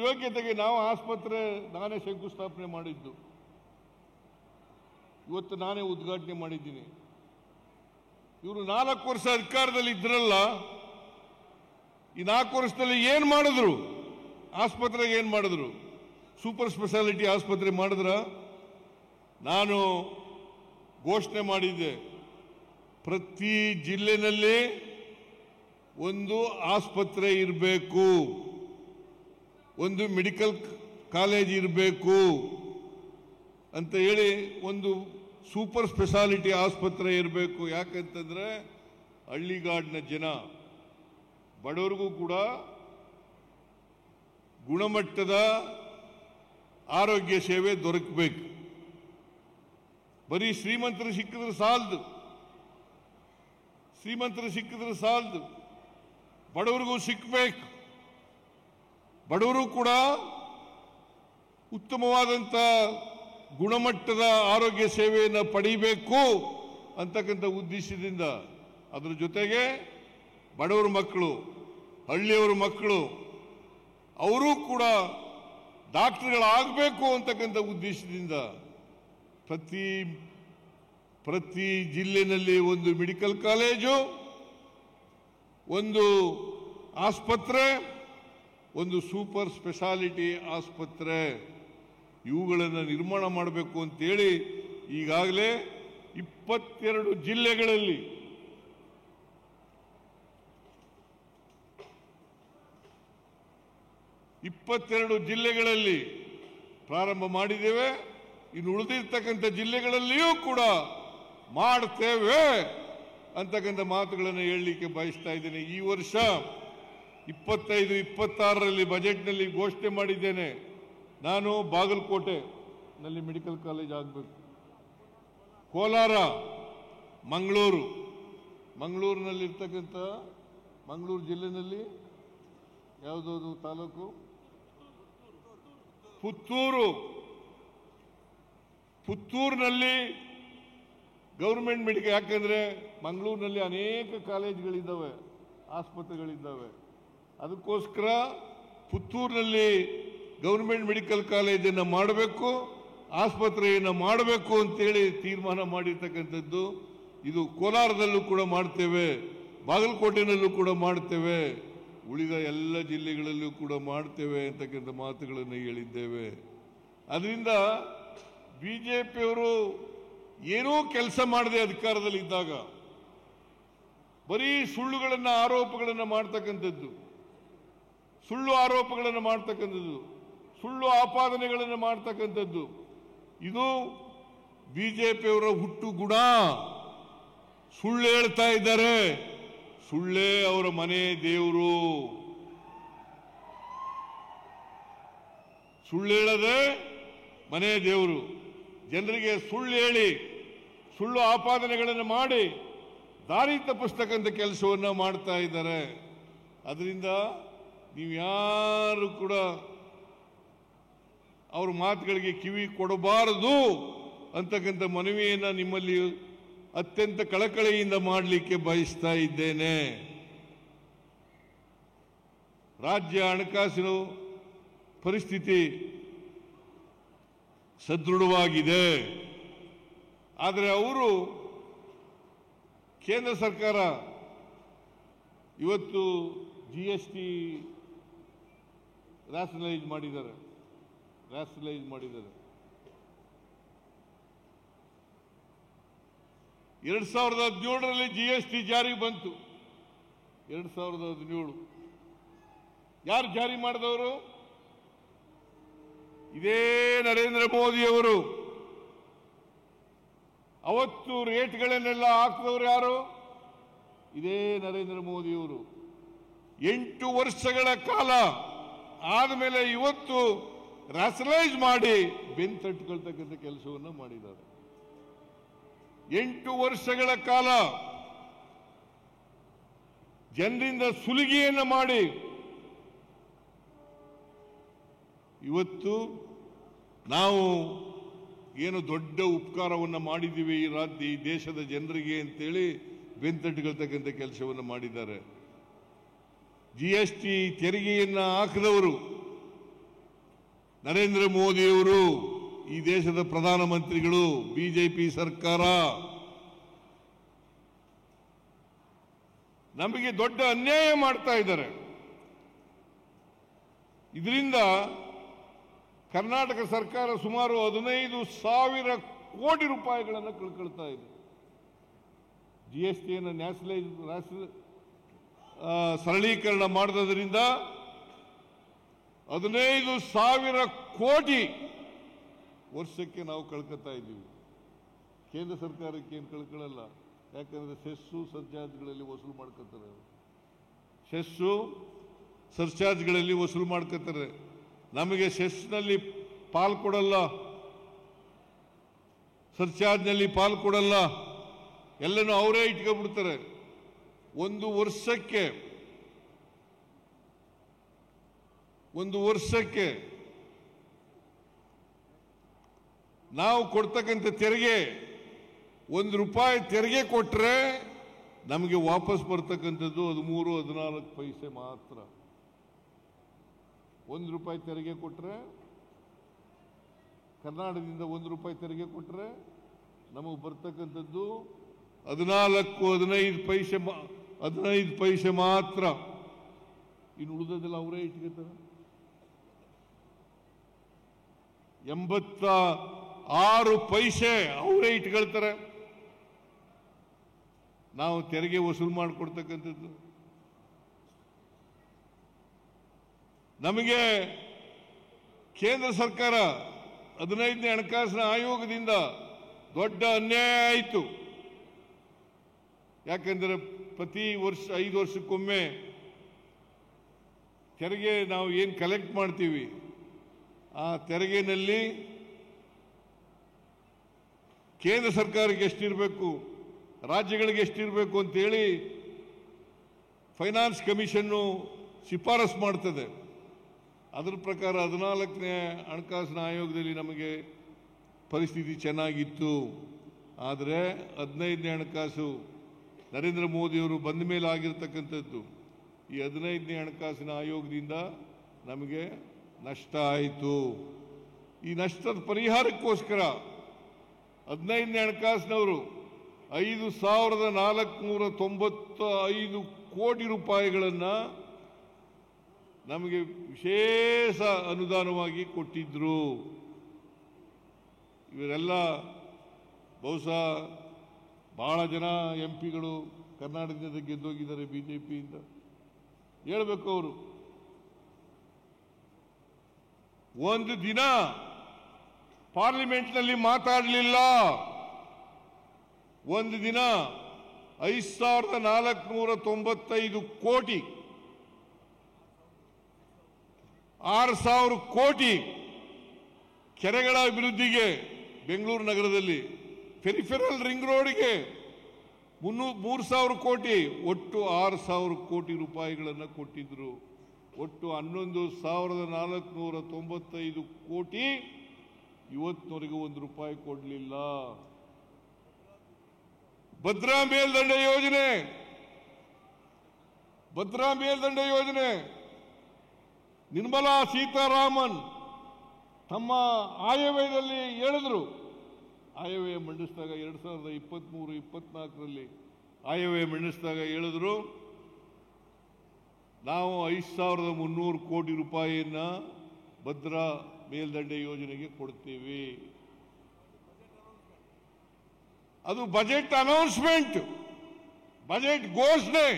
Speaker 2: ಯೋಗ್ಯತೆಗೆ ನಾವು ಆಸ್ಪತ್ರೆ ನಾನೇ ಶಂಕುಸ್ಥಾಪನೆ ಮಾಡಿದ್ದು, ಇವತ್ತು ನಾನೇ ಉದ್ಘಾಟನೆ ಮಾಡಿದ್ದೀನಿ. ಇವರು 4 ವರ್ಷ ಅಧಿಕಾರದಲ್ಲಿ ಇದ್ರಲ್ಲ, ಈ 4 ವರ್ಷದಲ್ಲಿ ಏನ್ ಮಾಡಿದ್ರು? ಆಸ್ಪತ್ರೆಗೆ ಏನ್ ಮಾಡಿದ್ರು? ಸೂಪರ್ ಸ್ಪೆಷಾಲಿಟಿ ಆಸ್ಪತ್ರೆ ಮಾಡಿದ್ರ? ನಾನು ಘೋಷಣೆ ಮಾಡಿದ್ದೆ, ಪ್ರತಿ ಜಿಲ್ಲೆನಲ್ಲಿ ಒಂದು ಆಸ್ಪತ್ರೆ ಇರಬೇಕು, ಒಂದು ಮೆಡಿಕಲ್ ಕಾಲೇಜ್ ಇರಬೇಕು ಅಂತ ಹೇಳಿ, ಒಂದು ಸೂಪರ್ ಸ್ಪೆಷಾಲಿಟಿ ಆಸ್ಪತ್ರೆ ಇರಬೇಕು. ಯಾಕಂತಂದ್ರೆ ಹಳ್ಳಿಗಾಡಿನ ಜನ, ಬಡವರಿಗೂ ಕೂಡ ಗುಣಮಟ್ಟದ ಆರೋಗ್ಯ ಸೇವೆ ದೊರಕಬೇಕು. ಬರೀ ಶ್ರೀಮಂತರು ಸಿಕ್ಕಿದ್ರೆ ಸಾಲದು, ಬಡವರಿಗೂ ಸಿಕ್ಕಬೇಕು. ಬಡವರು ಕೂಡ ಉತ್ತಮವಾದಂಥ ಗುಣಮಟ್ಟದ ಆರೋಗ್ಯ ಸೇವೆಯನ್ನು ಪಡೆಯಬೇಕು ಅಂತಕ್ಕಂಥ ಉದ್ದೇಶದಿಂದ, ಅದರ ಜೊತೆಗೆ ಬಡವರ ಮಕ್ಕಳು ಹಳ್ಳಿಯವರ ಮಕ್ಕಳು ಅವರೂ ಕೂಡ ಡಾಕ್ಟರ್ಗಳಾಗಬೇಕು ಅಂತಕ್ಕಂಥ ಉದ್ದೇಶದಿಂದ ಪ್ರತಿ ಜಿಲ್ಲೆಯಲ್ಲಿ ಒಂದು ಮೆಡಿಕಲ್ ಕಾಲೇಜು, ಒಂದು ಆಸ್ಪತ್ರೆ, ಒಂದು ಸೂಪರ್ ಸ್ಪೆಷಾಲಿಟಿ ಆಸ್ಪತ್ರೆ ಇವುಗಳನ್ನು ನಿರ್ಮಾಣ ಮಾಡಬೇಕು ಅಂತೇಳಿ ಈಗಾಗಲೇ 22 ಜಿಲ್ಲೆಗಳಲ್ಲಿ ಪ್ರಾರಂಭ ಮಾಡಿದ್ದೇವೆ. ಇನ್ನು ಉಳಿದಿರ್ತಕ್ಕಂಥ ಜಿಲ್ಲೆಗಳಲ್ಲಿಯೂ ಕೂಡ ಮಾಡ್ತೇವೆ ಅಂತಕ್ಕಂಥ ಮಾತುಗಳನ್ನು ಹೇಳಲಿಕ್ಕೆ ಬಯಸ್ತಾ ಇದ್ದೇನೆ. ಈ ವರ್ಷ 25-26ರಲ್ಲಿ ಬಜೆಟ್ನಲ್ಲಿ ಘೋಷಣೆ ಮಾಡಿದ್ದೇನೆ. ನಾನು ಬಾಗಲಕೋಟೆನಲ್ಲಿ ಮೆಡಿಕಲ್ ಕಾಲೇಜ್ ಆಗಬೇಕು, ಕೋಲಾರ, ಮಂಗಳೂರಿನಲ್ಲಿರ್ತಕ್ಕಂಥ ಮಂಗಳೂರು ಜಿಲ್ಲೆಯಲ್ಲಿ ಯಾವುದಾದ್ರು ತಾಲೂಕು, ಪುತ್ತೂರಿನಲ್ಲಿ ಗೌರ್ಮೆಂಟ್ ಮೆಡಿಕಲ್, ಯಾಕಂದ್ರೆ ಮಂಗಳೂರಿನಲ್ಲಿ ಅನೇಕ ಕಾಲೇಜುಗಳಿದ್ದಾವೆ, ಆಸ್ಪತ್ರೆಗಳಿದ್ದಾವೆ. ಅದಕ್ಕೋಸ್ಕರ ಪುತ್ತೂರಿನಲ್ಲಿ ಗೌರ್ಮೆಂಟ್ ಮೆಡಿಕಲ್ ಕಾಲೇಜನ್ನು ಮಾಡಬೇಕು, ಆಸ್ಪತ್ರೆಯನ್ನು ಮಾಡಬೇಕು ಅಂತೇಳಿ ತೀರ್ಮಾನ ಮಾಡಿರ್ತಕ್ಕಂಥದ್ದು. ಇದು ಕೋಲಾರದಲ್ಲೂ ಕೂಡ ಮಾಡ್ತೇವೆ, ಬಾಗಲಕೋಟೆನಲ್ಲೂ ಕೂಡ ಮಾಡ್ತೇವೆ, ಉಳಿದ ಎಲ್ಲ ಜಿಲ್ಲೆಗಳಲ್ಲೂ ಕೂಡ ಮಾಡ್ತೇವೆ ಅಂತಕ್ಕಂಥ ಮಾತುಗಳನ್ನು ಹೇಳಿದ್ದೇವೆ. ಅದರಿಂದ ಬಿಜೆಪಿಯವರು ಏನೂ ಕೆಲಸ ಮಾಡದೆ ಅಧಿಕಾರದಲ್ಲಿ ಇದ್ದಾಗ ಬರೀ ಸುಳ್ಳುಗಳನ್ನು ಆರೋಪಗಳನ್ನು ಮಾಡ್ತಕ್ಕಂಥದ್ದು, ಸುಳ್ಳು ಆರೋಪಗಳನ್ನು ಮಾಡ್ತಕ್ಕಂಥದ್ದು, ಸುಳ್ಳು ಆಪಾದನೆಗಳನ್ನು ಮಾಡ್ತಕ್ಕಂಥದ್ದು ಇದು ಬಿಜೆಪಿಯವರ ಹುಟ್ಟು ಗುಣ. ಸುಳ್ಳು ಹೇಳ್ತಾ ಇದ್ದಾರೆ, ಸುಳ್ಳೇ ಅವರ ಮನೆ ದೇವರು. ಸುಳ್ಳು ಹೇಳದೆ ಮನೆ ದೇವರು. ಜನರಿಗೆ ಸುಳ್ಳು ಹೇಳಿ, ಸುಳ್ಳು ಆಪಾದನೆಗಳನ್ನು ಮಾಡಿ ದಾರಿ ತಪ್ಪಿಸ್ತಕ್ಕಂಥ ಕೆಲಸವನ್ನು ಮಾಡ್ತಾ ಇದ್ದಾರೆ. ಅದರಿಂದ ನೀವು ಯಾರು ಕೂಡ ಅವ್ರ ಮಾತುಗಳಿಗೆ ಕಿವಿ ಕೊಡಬಾರದು ಅಂತಕ್ಕಂಥ ಮನವಿಯನ್ನು ನಿಮ್ಮಲ್ಲಿ ಅತ್ಯಂತ ಕಳಕಳಿಯಿಂದ ಮಾಡಲಿಕ್ಕೆ ಬಯಸ್ತಾ ಇದ್ದೇನೆ. ರಾಜ್ಯ ಹಣಕಾಸಿನ ಪರಿಸ್ಥಿತಿ ಸದೃಢವಾಗಿದೆ. ಆದರೆ ಅವರು ಕೇಂದ್ರ ಸರ್ಕಾರ ಇವತ್ತು GST ರ್ಯಾಷನಲೈಸ್ ಮಾಡಿದ್ದಾರೆ. 2017ರಲ್ಲಿ GST ಜಾರಿಗೆ ಬಂತು. 2017 ಯಾರು ಜಾರಿ ಮಾಡಿದವರು? ಇದೇ ನರೇಂದ್ರ ಮೋದಿಯವರು. ಅವತ್ತು ರೇಟ್ಗಳನ್ನೆಲ್ಲ ಹಾಕಿದವರು ಯಾರು? ಇದೇ ನರೇಂದ್ರ ಮೋದಿಯವರು. 8 ವರ್ಷಗಳ ಕಾಲ ಆದಮೇಲೆ ಇವತ್ತು ರ್ಯಾಷನಲೈಸ್ ಮಾಡಿ ಬೆನ್ನು ತಟ್ಟುಕೊಳ್ತಕ್ಕಂಥ ಕೆಲಸವನ್ನು ಮಾಡಿದ್ದಾರೆ. 8 ವರ್ಷಗಳ ಕಾಲ ಜನರಿಂದ ಸುಲಿಗೆಯನ್ನು ಮಾಡಿ ಇವತ್ತು ನಾವು ಏನು ದೊಡ್ಡ ಉಪಕಾರವನ್ನು ಮಾಡಿದ್ದೀವಿ ಈ ದೇಶದ ಜನರಿಗೆ ಅಂತೇಳಿ ಬೆನ್ನು ತಟ್ಟುಕೊಳ್ತಕ್ಕಂಥ ಕೆಲಸವನ್ನು ಮಾಡಿದ್ದಾರೆ. GST ತೆರಿಗೆಯನ್ನು ಹಾಕಿದವರು ನರೇಂದ್ರ ಮೋದಿಯವರು, ಈ ದೇಶದ ಪ್ರಧಾನಮಂತ್ರಿಗಳು, ಬಿಜೆಪಿ ಸರ್ಕಾರ. ನಮಗೆ ದೊಡ್ಡ ಅನ್ಯಾಯ ಮಾಡ್ತಾ ಇದ್ದಾರೆ. ಇದರಿಂದ ಕರ್ನಾಟಕ ಸರ್ಕಾರ ಸುಮಾರು 15,000 ಕೋಟಿ ರೂಪಾಯಿಗಳನ್ನು ಕಳ್ಕೊಳ್ತಾ ಇದೆ. GSTಯನ್ನು ಸರಳೀಕರಣ ಮಾಡೋದ್ರಿಂದ 15,000 ಕೋಟಿ ವರ್ಷಕ್ಕೆ ನಾವು ಕಳ್ಕೊತಾ ಇದ್ದೀವಿ. ಕೇಂದ್ರ ಸರ್ಕಾರಕ್ಕೆ ಏನು ಕಳ್ಕೊಳ್ಳಲ್ಲ, ಯಾಕಂದ್ರೆ ಸೆಸ್ಸು ಸರ್ಚಾರ್ಜ್ಗಳಲ್ಲಿ ವಸೂಲು ಮಾಡ್ಕೊತಾರೆ. ಸರ್ಚಾರ್ಜ್ಗಳಲ್ಲಿ ವಸೂಲು ಮಾಡ್ಕೊತಾರೆ. ನಮಗೆ ಸೆಸ್ನಲ್ಲಿ ಪಾಲ್ ಕೊಡಲ್ಲ, ಸರ್ಚಾರ್ಜ್ನಲ್ಲಿ ಪಾಲ್ ಕೊಡಲ್ಲ, ಎಲ್ಲನೂ ಅವರೇ ಇಟ್ಕೊಂಡ್ಬಿಡ್ತಾರೆ. ಒಂದು ವರ್ಷಕ್ಕೆ ನಾವು ಕೊಡ್ತಕ್ಕಂಥ ತೆರಿಗೆ, ₹1 ತೆರಿಗೆ ಕೊಟ್ಟರೆ ನಮಗೆ ವಾಪಸ್ ಬರ್ತಕ್ಕಂಥದ್ದು 13-14 ಪೈಸೆ ಮಾತ್ರ. ₹1 ತೆರಿಗೆ ಕೊಟ್ಟರೆ, ಕರ್ನಾಟಕದಿಂದ ₹1 ತೆರಿಗೆ ಕೊಟ್ಟರೆ ನಮಗೆ ಬರ್ತಕ್ಕಂಥದ್ದು 14-15 ಪೈಸೆ ಮಾತ್ರ. ಇನ್ನು ಉಳಿದದೆಲ್ಲ ಅವರೇ ಇಟ್ಕೊತಾರೆ. 86 ಪೈಸೆ ಅವರೇ ಇಟ್ಕೊಳ್ತಾರೆ. ನಾವು ತೆರಿಗೆ ವಸೂಲು ಮಾಡಿಕೊಡ್ತಕ್ಕಂಥದ್ದು. ನಮಗೆ ಕೇಂದ್ರ ಸರ್ಕಾರ 15ನೇ ಹಣಕಾಸಿನ ಆಯೋಗದಿಂದ ದೊಡ್ಡ ಅನ್ಯಾಯ ಆಯಿತು. ಯಾಕೆಂದರೆ ಪ್ರತಿ ವರ್ಷ 5 ವರ್ಷಕ್ಕೊಮ್ಮೆ ತೆರಿಗೆ ನಾವು ಏನು ಕಲೆಕ್ಟ್ ಮಾಡ್ತೀವಿ, ಆ ತೆರಿಗೆನಲ್ಲಿ ಕೇಂದ್ರ ಸರ್ಕಾರಕ್ಕೆ ಎಷ್ಟಿರಬೇಕು, ರಾಜ್ಯಗಳಿಗೆ ಎಷ್ಟಿರಬೇಕು ಅಂತೇಳಿ ಫೈನಾನ್ಸ್ ಕಮಿಷನ್ನು ಶಿಫಾರಸು ಮಾಡ್ತದೆ. ಅದರ ಪ್ರಕಾರ 14ನೇ ಹಣಕಾಸಿನ ಆಯೋಗದಲ್ಲಿ ನಮಗೆ ಪರಿಸ್ಥಿತಿ ಚೆನ್ನಾಗಿತ್ತು. ಆದರೆ 15ನೇ ಹಣಕಾಸು ನರೇಂದ್ರ ಮೋದಿಯವರು ಬಂದ ಮೇಲೆ ಆಗಿರ್ತಕ್ಕಂಥದ್ದು. ಈ 15ನೇ ಹಣಕಾಸಿನ ಆಯೋಗದಿಂದ ನಮಗೆ ನಷ್ಟ ಆಯಿತು. ಈ ನಷ್ಟದ ಪರಿಹಾರಕ್ಕೋಸ್ಕರ 15ನೇ ಹಣಕಾಸಿನವರು 5,495 ಕೋಟಿ ರೂಪಾಯಿಗಳನ್ನು ನಮಗೆ ವಿಶೇಷ ಅನುದಾನವಾಗಿ ಕೊಟ್ಟಿದ್ರು. ಇವರೆಲ್ಲ ಬಹುಶಃ ಬಹಳ ಜನ ಎಂಪಿಗಳು ಕರ್ನಾಟಕದಿಂದ ಗೆದ್ದೋಗಿದ್ದಾರೆ ಬಿಜೆಪಿಯಿಂದ. ಹೇಳಬೇಕು, ಅವರು ಒಂದು ದಿನ ಪಾರ್ಲಿಮೆಂಟ್ನಲ್ಲಿ ಮಾತಾಡಲಿಲ್ಲ. ಒಂದು ದಿನ 5,495 ಕೋಟಿ, 6,000 ಕೋಟಿ ಕೆರೆಗಳ ಅಭಿವೃದ್ಧಿಗೆ ಬೆಂಗಳೂರು ನಗರದಲ್ಲಿ, ಪೆರಿಫೆರಲ್ ರಿಂಗ್ ರೋಡ್ಗೆ 3,000 ಕೋಟಿ, ಒಟ್ಟು 6,000 ಕೋಟಿ ರೂಪಾಯಿಗಳನ್ನು ಕೊಟ್ಟಿದ್ರು. ಒಟ್ಟು 11,495 ಕೋಟಿ. ಇವತ್ತಿನವರೆಗೂ ₹1 ಕೊಡಲಿಲ್ಲ. ಭದ್ರಾ ಮೇಲ್ದಂಡೆ ಯೋಜನೆ ನಿರ್ಮಲಾ ಸೀತಾರಾಮನ್ ತಮ್ಮ ಆಯವ್ಯಯದಲ್ಲಿ ಹೇಳಿದ್ರು. ಆಯವ್ಯಯ ಮಂಡಿಸಿದಾಗ 2023-24ರಲ್ಲಿ ಆಯವ್ಯಯ ಮಂಡಿಸಿದಾಗ ಹೇಳಿದ್ರು, ನಾವು 5,300 ಕೋಟಿ ರೂಪಾಯಿಯನ್ನ ಭದ್ರಾ ಮೇಲ್ದಂಡೆ ಯೋಜನೆಗೆ ಕೊಡ್ತೀವಿ. ಅದು ಬಜೆಟ್ ಅನೌನ್ಸ್ಮೆಂಟ್, ಬಜೆಟ್ ಘೋಷಣೆ.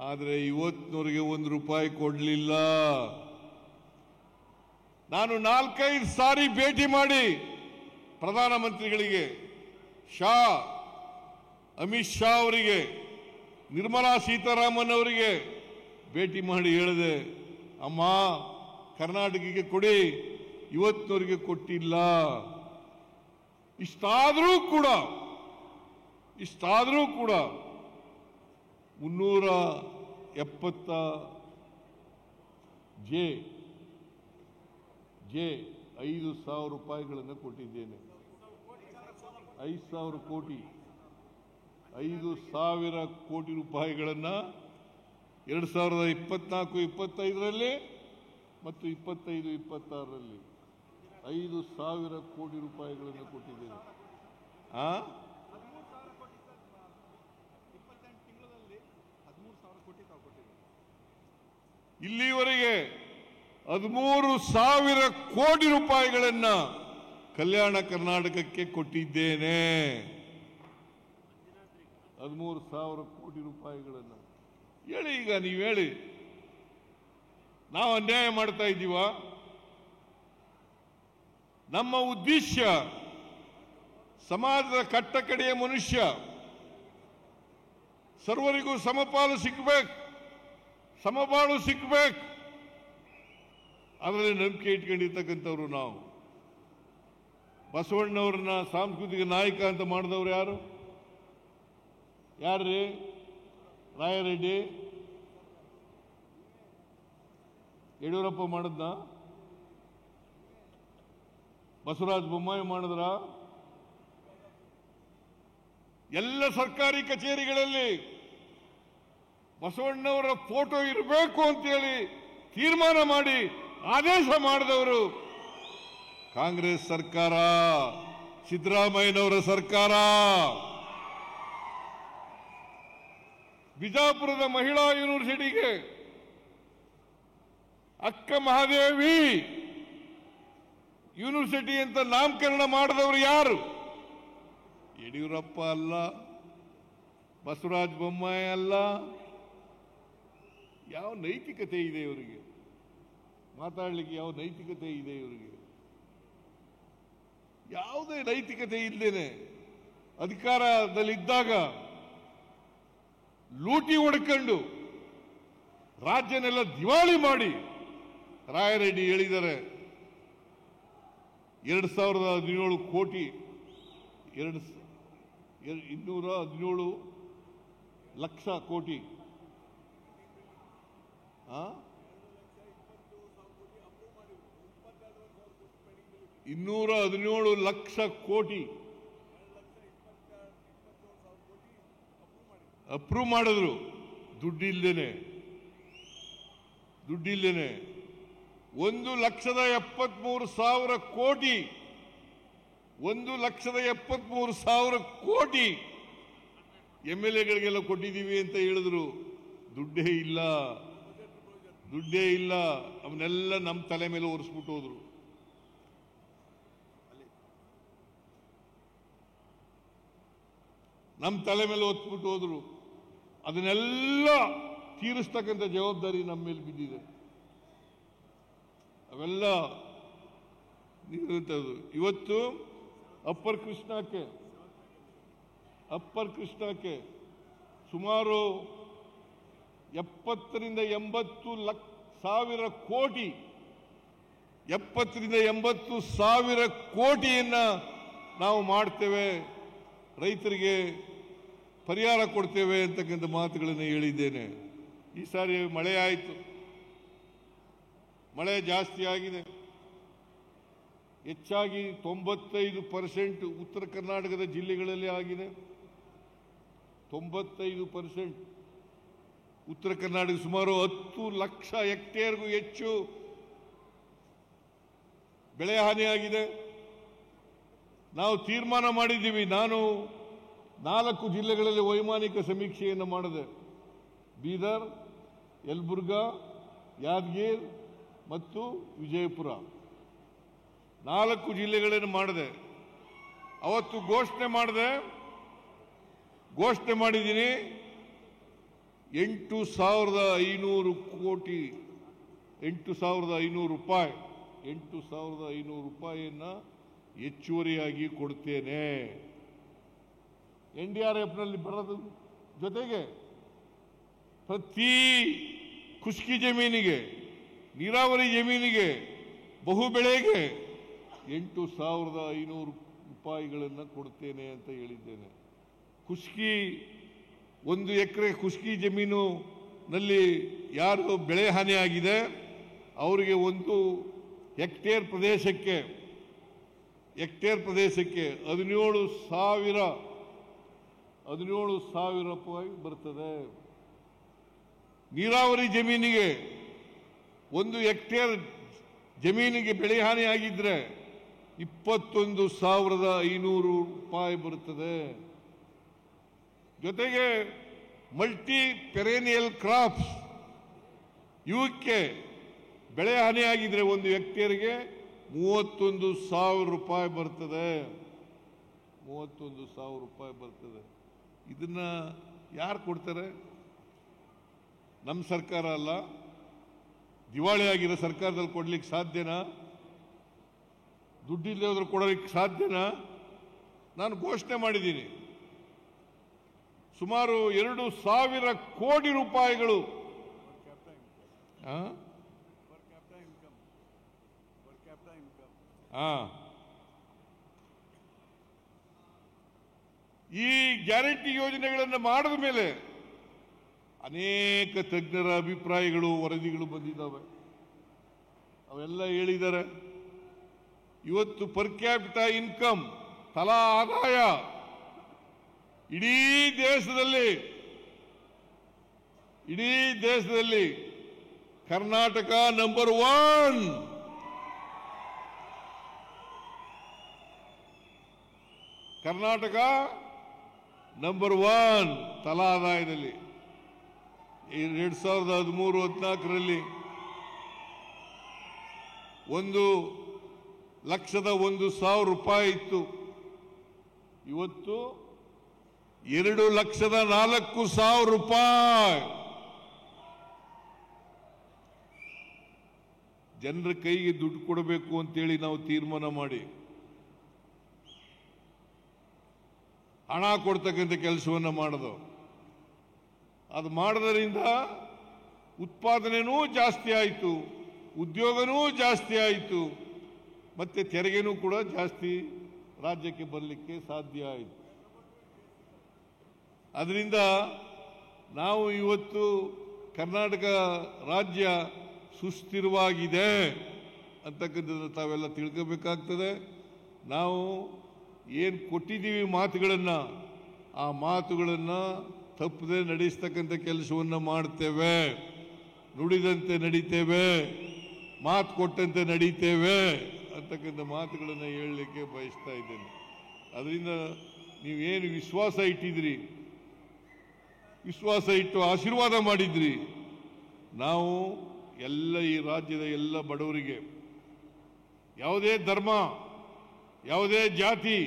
Speaker 2: ಆದರೆ ಇವತ್ತಿನವರೆಗೆ ₹1 ಕೊಡಲಿಲ್ಲ. ನಾನು 4-5 ಸಾರಿ ಭೇಟಿ ಮಾಡಿ ಪ್ರಧಾನಮಂತ್ರಿಗಳಿಗೆ, ಅಮಿತ್ ಶಾ ಅವರಿಗೆ, ನಿರ್ಮಲಾ ಸೀತಾರಾಮನ್ ಅವರಿಗೆ ಭೇಟಿ ಮಾಡಿ ಹೇಳಿದೆ, ಅಮ್ಮ ಕರ್ನಾಟಕಕ್ಕೆ ಕೊಡಿ, ಇವತ್ತಿನವರೆಗೆ ಕೊಟ್ಟಿಲ್ಲ. ಇಷ್ಟಾದರೂ ಕೂಡ 370 5,000 ರೂಪಾಯಿಗಳನ್ನು ಕೊಟ್ಟಿದ್ದೇನೆ. 5,000 ಕೋಟಿ, 5,000 ಕೋಟಿ ರೂಪಾಯಿಗಳನ್ನು 2024-25ರಲ್ಲಿ ಮತ್ತು 25-26ರಲ್ಲಿ 5,000 ಕೋಟಿ ರೂಪಾಯಿಗಳನ್ನು ಕೊಟ್ಟಿದ್ದೇನೆ. ಇಲ್ಲಿವರೆಗೆ 13,000 ಕೋಟಿ ರೂಪಾಯಿಗಳನ್ನು ಕಲ್ಯಾಣ ಕರ್ನಾಟಕಕ್ಕೆ ಕೊಟ್ಟಿದ್ದೇನೆ. 13,000 ಕೋಟಿ ರೂಪಾಯಿಗಳನ್ನು. ಹೇಳಿ, ಈಗ ನೀವು ಹೇಳಿ, ನಾವು ಅನ್ಯಾಯ ಮಾಡ್ತಾ ಇದ್ದೀವ? ನಮ್ಮ ಉದ್ದೇಶ ಸಮಾಜದ ಕಟ್ಟಕಡೆಯ ಮನುಷ್ಯ ಸರ್ವರಿಗೂ ಸಮಪಾಲು ಸಿಕ್ಕಬೇಕು, ಸಮಬಾಳು ಸಿಕ್ಕಬೇಕು. ಅದರಲ್ಲಿ ನಂಬಿಕೆ ಇಟ್ಕೊಂಡಿರ್ತಕ್ಕಂಥವ್ರು ನಾವು. ಬಸವಣ್ಣವ್ರನ್ನ ಸಾಂಸ್ಕೃತಿಕ ನಾಯಕ ಅಂತ ಮಾಡಿದವರು ಯಾರು? ಯಾರ್ರೀ? ರಾಯರೆಡ್ಡಿ, ಯಡಿಯೂರಪ್ಪ ಮಾಡಿದ್ನ? ಬಸವರಾಜ ಬೊಮ್ಮಾಯಿ ಮಾಡಿದ್ರ? ಎಲ್ಲ ಸರ್ಕಾರಿ ಕಚೇರಿಗಳಲ್ಲಿ ಬಸವಣ್ಣವರ ಫೋಟೋ ಇರಬೇಕು ಅಂತೇಳಿ ತೀರ್ಮಾನ ಮಾಡಿ ಆದೇಶ ಮಾಡಿದವರು ಕಾಂಗ್ರೆಸ್ ಸರ್ಕಾರ, ಸಿದ್ದರಾಮಯ್ಯನವರ ಸರ್ಕಾರ. ಬಿಜಾಪುರದ ಮಹಿಳಾ ಯೂನಿವರ್ಸಿಟಿಗೆ ಅಕ್ಕ ಮಹಾದೇವಿ ಯೂನಿವರ್ಸಿಟಿ ಅಂತ ನಾಮಕರಣ ಮಾಡಿದವರು ಯಾರು? ಯಡಿಯೂರಪ್ಪ ಅಲ್ಲ, ಬಸವರಾಜ ಬೊಮ್ಮಾಯಿ ಅಲ್ಲ. ಯಾವ ನೈತಿಕತೆ ಇದೆ ಇವರಿಗೆ? ಮಾತಾಡಲಿಕ್ಕೆ ಯಾವ ನೈತಿಕತೆ ಇದೆ ಇವರಿಗೆ? ಯಾವುದೇ ನೈತಿಕತೆ ಇದ್ದೇನೆ ಅಧಿಕಾರದಲ್ಲಿದ್ದಾಗ ಲೂಟಿ ಹೊಡ್ಕೊಂಡು ರಾಜ್ಯನೆಲ್ಲ ದಿವಾಳಿ ಮಾಡಿ ರಾಯರೆಡ್ಡಿ ಹೇಳಿದ್ದಾರೆ 2017 ಕೋಟಿ 217 ಲಕ್ಷ ಕೋಟಿ 217 ಲಕ್ಷ ಕೋಟಿ ಅಪ್ರೂವ್ ಮಾಡಿದ್ರು. ದುಡ್ಡಿಲ್ದೇನೆ 1,73,000 ಕೋಟಿ 1,73,000 ಕೋಟಿ MLA-ಗಳಿಗೆಲ್ಲ ಕೊಟ್ಟಿದ್ದೀವಿ ಅಂತ ಹೇಳಿದ್ರು. ದುಡ್ಡೇ ಇಲ್ಲ. ಅವನ್ನೆಲ್ಲ ನಮ್ಮ ತಲೆ ಮೇಲೆ ಒರೆಸ್ಬಿಟ್ಟು ಹೋದ್ರು. ಅದನ್ನೆಲ್ಲ ತೀರಿಸ್ತಕ್ಕಂಥ ಜವಾಬ್ದಾರಿ ನಮ್ಮ ಮೇಲೆ ಬಿದ್ದಿದೆ. ಅವೆಲ್ಲ ಇವತ್ತು ಅಪ್ಪರ್ ಕೃಷ್ಣಕ್ಕೆ ಸುಮಾರು 70ರಿಂದ 80 ಸಾವಿರ ಕೋಟಿ 70ರಿಂದ 80 ಸಾವಿರ ಕೋಟಿಯನ್ನ ನಾವು ಮಾಡ್ತೇವೆ, ರೈತರಿಗೆ ಪರಿಹಾರ ಕೊಡ್ತೇವೆ ಅಂತಕ್ಕಂಥ ಮಾತುಗಳನ್ನು ಹೇಳಿದ್ದೇನೆ. ಈ ಸಾರಿ ಮಳೆ ಆಯಿತು, ಮಳೆ ಜಾಸ್ತಿ ಆಗಿದೆ. ಹೆಚ್ಚಾಗಿ 95% ಉತ್ತರ ಕರ್ನಾಟಕದ ಜಿಲ್ಲೆಗಳಲ್ಲಿ ಆಗಿದೆ. 95% ಉತ್ತರ ಕರ್ನಾಟಕ ಸುಮಾರು 10 ಲಕ್ಷ ಹೆಕ್ಟೇರ್ಗೂ ಹೆಚ್ಚು ಬೆಳೆ ಹಾನಿಯಾಗಿದೆ. ನಾವು ತೀರ್ಮಾನ ಮಾಡಿದ್ದೀವಿ. ನಾನು 4 ಜಿಲ್ಲೆಗಳಲ್ಲಿ ವೈಮಾನಿಕ ಸಮೀಕ್ಷೆಯನ್ನು ಮಾಡಿದೆ. ಬೀದರ್, ಯಲಬುರ್ಗಾ, ಯಾದಗಿರಿ ಮತ್ತು ವಿಜಯಪುರ 4 ಜಿಲ್ಲೆಗಳನ್ನು ಮಾಡಿದೆ. ಅವತ್ತು ಘೋಷಣೆ ಮಾಡಿದ್ದೀನಿ 8,500 ಕೋಟಿ 8,500 ರೂಪಾಯಿ 8,500 ರೂಪಾಯಿಯನ್ನ ಹೆಚ್ಚುವರಿಯಾಗಿ ಕೊಡ್ತೇನೆ. NDRFನಲ್ಲಿ ಬರೋದು ಜೊತೆಗೆ ಪ್ರತಿ ಖುಷ್ಕಿ ಜಮೀನಿಗೆ, ನೀರಾವರಿ ಜಮೀನಿಗೆ, ಬಹು ಬೆಳೆಗೆ 8,500 ರೂಪಾಯಿಗಳನ್ನು ಕೊಡ್ತೇನೆ ಅಂತ ಹೇಳಿದ್ದೇನೆ. ಖುಷ್ಕಿ 1 ಎಕರೆ ಖುಷ್ಕಿ ಜಮೀನಿನಲ್ಲಿ ಯಾರು ಬೆಳೆ ಹಾನಿಯಾಗಿದೆ ಅವರಿಗೆ 1 ಹೆಕ್ಟೇರ್ ಪ್ರದೇಶಕ್ಕೆ 17,000 ರೂಪಾಯಿ ಬರ್ತದೆ. ನೀರಾವರಿ ಜಮೀನಿಗೆ 1 ಹೆಕ್ಟೇರ್ ಜಮೀನಿಗೆ ಬೆಳೆ ಹಾನಿಯಾಗಿದ್ರೆ 21,500 ರೂಪಾಯಿ ಬರುತ್ತದೆ. ಜೊತೆಗೆ ಮಲ್ಟಿ ಪೆರೇನಿಯಲ್ ಕ್ರಾಪ್ಸ್ ಇವಕ್ಕೆ ಬೆಳೆ ಹಾನಿಯಾಗಿದ್ರೆ 1 ಹೆಕ್ಟೇರ್ಗೆ 31,000 ರೂಪಾಯಿ ಬರ್ತದೆ. 31,000 ರೂಪಾಯಿ ಬರ್ತದೆ. ಇದನ್ನ ಯಾರು ಕೊಡ್ತಾರೆ? ನಮ್ಮ ಸರ್ಕಾರ ಅಲ್ಲ, ದಿವಾಳಿ ಆಗಿರೋ ಸರ್ಕಾರದಲ್ಲಿ ಕೊಡ್ಲಿಕ್ಕೆ ಸಾಧ್ಯನಾ? ದುಡ್ಡಿಲ್ಲದೆ ಹೋದ್ರೆ ಕೊಡಲಿಕ್ಕೆ ಸಾಧ್ಯನಾ? ನಾನು ಘೋಷಣೆ ಮಾಡಿದ್ದೀನಿ ಸುಮಾರು 2,000 ಕೋಟಿ ರೂಪಾಯಿಗಳು. ಈ ಗ್ಯಾರಂಟಿ ಯೋಜನೆಗಳನ್ನು ಮಾಡಿದ ಮೇಲೆ ಅನೇಕ ತಜ್ಞರ ಅಭಿಪ್ರಾಯಗಳು, ವರದಿಗಳು ಬಂದಿದ್ದಾವೆ. ಅವೆಲ್ಲ ಹೇಳಿದ್ದಾರೆ. ಇವತ್ತು ಪರ್ ಕ್ಯಾಪಿಟಾ ಇನ್ಕಮ್, ತಲಾ ಆದಾಯ ಇಡೀ ದೇಶದಲ್ಲಿ ಕರ್ನಾಟಕ ನಂಬರ್ 1. ಕರ್ನಾಟಕ ನಂಬರ್ 1 ತಲಾ ಆದಾಯದಲ್ಲಿ 2013-14ರಲ್ಲಿ 1,01,000 ರೂಪಾಯಿ ಇತ್ತು. ಇವತ್ತು 2,04,000 ರೂಪಾಯಿ. ಜನರ ಕೈಗೆ ದುಡ್ಡು ಕೊಡಬೇಕು ಅಂತೇಳಿ ನಾವು ತೀರ್ಮಾನ ಮಾಡಿ ಹಣ ಕೊಡ್ತಕ್ಕಂಥ ಕೆಲಸವನ್ನು ಮಾಡೋದು. ಅದು ಮಾಡೋದರಿಂದ ಉತ್ಪಾದನೆನೂ ಜಾಸ್ತಿ ಆಯಿತು, ಉದ್ಯೋಗನೂ ಜಾಸ್ತಿ ಆಯಿತು, ಮತ್ತೆ ತೆರಿಗೆನೂ ಕೂಡ ಜಾಸ್ತಿ ರಾಜ್ಯಕ್ಕೆ ಬರಲಿಕ್ಕೆ ಸಾಧ್ಯ ಆಯಿತು. ಅದರಿಂದ ನಾವು ಇವತ್ತು ಕರ್ನಾಟಕ ರಾಜ್ಯ ಸುಸ್ಥಿರವಾಗಿದೆ ಅಂತಕ್ಕಂಥದ್ದು ತಾವೆಲ್ಲ ತಿಳ್ಕೋಬೇಕಾಗ್ತದೆ. ನಾವು ಏನು ಕೊಟ್ಟಿದ್ದೀವಿ ಮಾತುಗಳನ್ನು, ಆ ಮಾತುಗಳನ್ನು ತಪ್ಪದೆ ನಡೆಸ್ತಕ್ಕಂಥ ಕೆಲಸವನ್ನು ಮಾಡ್ತೇವೆ. ನುಡಿದಂತೆ ನಡೀತೇವೆ, ಮಾತು ಕೊಟ್ಟಂತೆ ನಡೀತೇವೆ ಅಂತಕ್ಕಂಥ ಮಾತುಗಳನ್ನು ಹೇಳಲಿಕ್ಕೆ ಬಯಸ್ತಾ ಇದ್ದೇನೆ. ಅದರಿಂದ ನೀವೇನು ವಿಶ್ವಾಸ ಇಟ್ಟಿದ್ರಿ, ವಿಶ್ವಾಸ ಇಟ್ಟು ಆಶೀರ್ವಾದ ಮಾಡಿದ್ರಿ, ನಾವು ಎಲ್ಲ ಈ ರಾಜ್ಯದ ಎಲ್ಲ ಬಡವರಿಗೆ, ಯಾವುದೇ ಧರ್ಮ, ಯಾವುದೇ ಜಾತಿ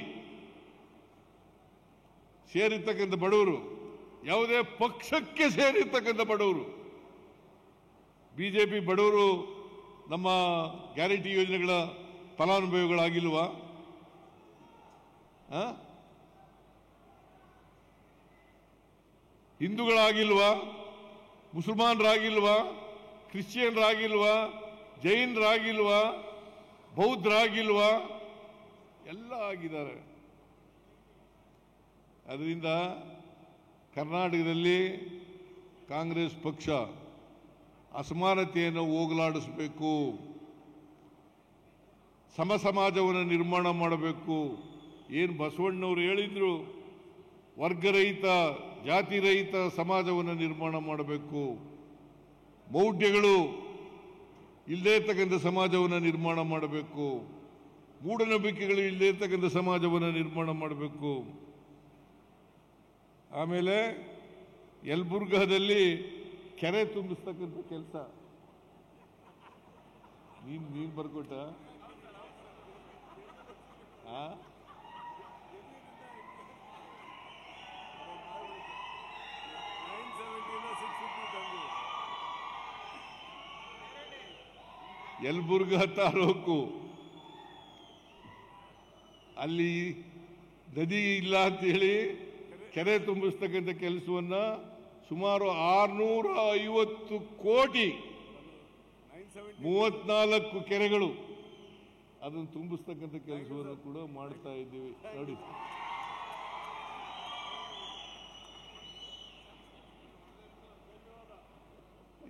Speaker 2: ಸೇರಿರ್ತಕ್ಕಂಥ ಬಡವರು, ಯಾವುದೇ ಪಕ್ಷಕ್ಕೆ ಸೇರಿರ್ತಕ್ಕಂಥ ಬಡವರು, ಬಿಜೆಪಿ ಬಡವರು ನಮ್ಮ ಗ್ಯಾರಂಟಿ ಯೋಜನೆಗಳ ಫಲಾನುಭವಿಗಳಾಗಿಲ್ವಾ? ಹಿಂದೂಗಳಾಗಿಲ್ವಾ? ಮುಸಲ್ಮಾನರಾಗಿಲ್ವಾ? ಕ್ರಿಶ್ಚಿಯನ್ರಾಗಿಲ್ವಾ? ಜೈನರಾಗಿಲ್ವಾ? ಬೌದ್ಧರಾಗಿಲ್ವಾ? ಎಲ್ಲ ಆಗಿದ್ದಾರೆ. ಅದರಿಂದ ಕರ್ನಾಟಕದಲ್ಲಿ ಕಾಂಗ್ರೆಸ್ ಪಕ್ಷ ಅಸಮಾನತೆಯನ್ನು ಹೋಗಲಾಡಿಸಬೇಕು, ಸಮ ಸಮಾಜವನ್ನು ನಿರ್ಮಾಣ ಮಾಡಬೇಕು. ಏನು ಬಸವಣ್ಣವರು ಹೇಳಿದ್ರು, ವರ್ಗರಹಿತ ಜಾತಿರಹಿತ ಸಮಾಜವನ್ನು ನಿರ್ಮಾಣ ಮಾಡಬೇಕು, ಮೌಢ್ಯಗಳು ಇಲ್ಲದೇ ಇರ್ತಕ್ಕಂಥ ಸಮಾಜವನ್ನು ನಿರ್ಮಾಣ ಮಾಡಬೇಕು, ಮೂಢನಂಬಿಕೆಗಳು ಇಲ್ಲದೇ ಇರ್ತಕ್ಕಂಥ ಸಮಾಜವನ್ನು ನಿರ್ಮಾಣ ಮಾಡಬೇಕು. ಆಮೇಲೆ ಯಲಬುರ್ಗಾದಲ್ಲಿ ಕೆರೆ ತುಂಬಿಸ್ತಕ್ಕಂಥ ಕೆಲಸ ನೀನ್ ಬರ್ಕೊಟ್ಟ. ಯಲಬುರ್ಗಾ ತಾಲೂಕು ಅಲ್ಲಿ ನದಿ ಇಲ್ಲ ಅಂತ ಹೇಳಿ ಕೆರೆ ತುಂಬಿಸ್ತಕ್ಕಂಥ ಕೆಲಸವನ್ನ ಸುಮಾರು 650 ಕೋಟಿ 34 ಕೆರೆಗಳು ಅದನ್ನು ತುಂಬಿಸ್ತಕ್ಕಂಥ ಕೆಲಸವನ್ನು ಕೂಡ ಮಾಡ್ತಾ ಇದ್ದೀವಿ. ನೋಡಿ,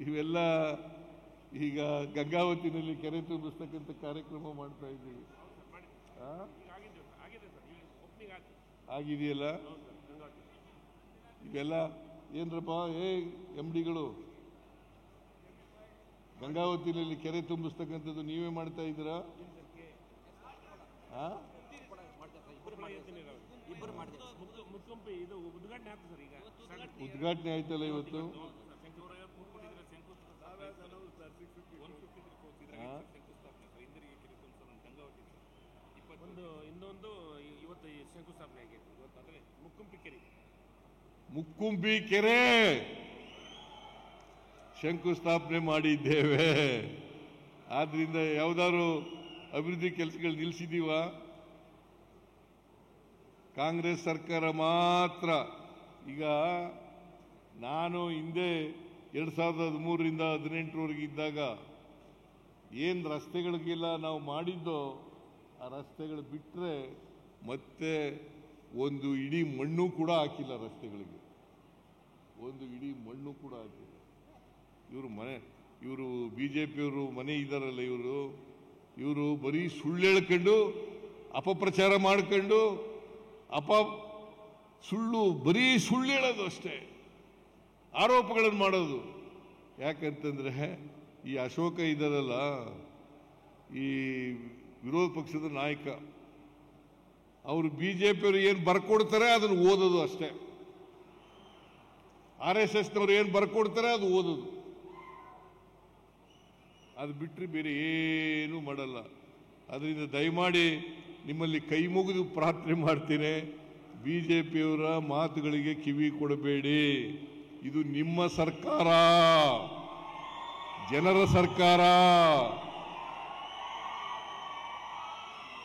Speaker 2: ಇವೆಲ್ಲ ಈಗ ಗಂಗಾವತಿನಲ್ಲಿ ಕೆರೆ ತುಂಬಿಸ್ತಕ್ಕಂಥ ಕಾರ್ಯಕ್ರಮ ಮಾಡ್ತಾ ಇದ್ದೀವಿ. ಆಗಿದೆಯಲ್ಲ, ಇವೆಲ್ಲ ಏನ್ರಪ್ಪ MDಗಳು ಗಂಗಾವತಿನಲ್ಲಿ ಕೆರೆ ತುಂಬಿಸ್ತಕ್ಕಂಥದ್ದು ನೀವೇ ಮಾಡ್ತಾ ಇದ್ದೀರಾ? ಉದ್ಘಾಟನೆ ಆಯ್ತಲ್ಲ ಇವತ್ತು.
Speaker 3: ಇನ್ನೊಂದು ಇವತ್ತು ಶಂಕುಸ್ಥಾಪನೆ ಆಗಿದೆ. ಇವತ್ತು
Speaker 2: ಮುಕ್ಕುಂಬಿ ಕೆರೆ ಶಂಕುಸ್ಥಾಪನೆ ಮಾಡಿದ್ದೇವೆ. ಆದ್ರಿಂದ ಯಾವ್ದಾದ್ರು ಅಭಿವೃದ್ಧಿ ಕೆಲಸಗಳು ನಿಲ್ಲಿಸಿದೀವ? ಕಾಂಗ್ರೆಸ್ ಸರ್ಕಾರ ಮಾತ್ರ. ಈಗ ನಾನು ಹಿಂದೆ 2013ರಿಂದ 2018ರವರೆಗೆ ಇದ್ದಾಗ ಏನು ರಸ್ತೆಗಳಿಗೆಲ್ಲ ನಾವು ಮಾಡಿದ್ದೋ ಆ ರಸ್ತೆಗಳು ಬಿಟ್ಟರೆ ಮತ್ತೆ ಒಂದು ಇಡೀ ಮಣ್ಣು ಕೂಡ ಹಾಕಿಲ್ಲ ರಸ್ತೆಗಳಿಗೆ, ಒಂದು ಇಡೀ ಮಣ್ಣು ಕೂಡ ಹಾಕಿಲ್ಲ. ಇವರು ಬಿಜೆಪಿಯವರು ಮನೆ ಇದ್ದಾರಲ್ಲ, ಇವರು ಬರೀ ಸುಳ್ಳು ಹೇಳ್ಕೊಂಡು ಅಪಪ್ರಚಾರ ಮಾಡ್ಕೊಂಡು ಬರೀ ಸುಳ್ಳು ಹೇಳೋದು ಅಷ್ಟೇ, ಆರೋಪಗಳನ್ನು ಮಾಡೋದು. ಯಾಕಂತಂದ್ರೆ ಈ ಅಶೋಕ ಇದ್ದಾರಲ್ಲ, ಈ ವಿರೋಧ ಪಕ್ಷದ ನಾಯಕ, ಅವರು ಬಿಜೆಪಿಯವರು ಏನು ಬರ್ಕೊಡ್ತಾರೆ ಅದನ್ನು ಓದೋದು ಅಷ್ಟೇ. RSSನವರು ಏನು ಬರ್ಕೊಡ್ತಾರೆ ಅದು ಓದೋದು, ಅದು ಬಿಟ್ಟರೆ ಬೇರೆ ಏನೂ ಮಾಡಲ್ಲ. ಅದರಿಂದ ದಯಮಾಡಿ ನಿಮ್ಮಲ್ಲಿ ಕೈ ಮುಗಿದು ಪ್ರಾರ್ಥನೆ ಮಾಡ್ತೀನಿ, ಬಿಜೆಪಿಯವರ ಮಾತುಗಳಿಗೆ ಕಿವಿ ಕೊಡಬೇಡಿ. ಇದು ನಿಮ್ಮ ಸರ್ಕಾರ, ಜನರ ಸರ್ಕಾರ.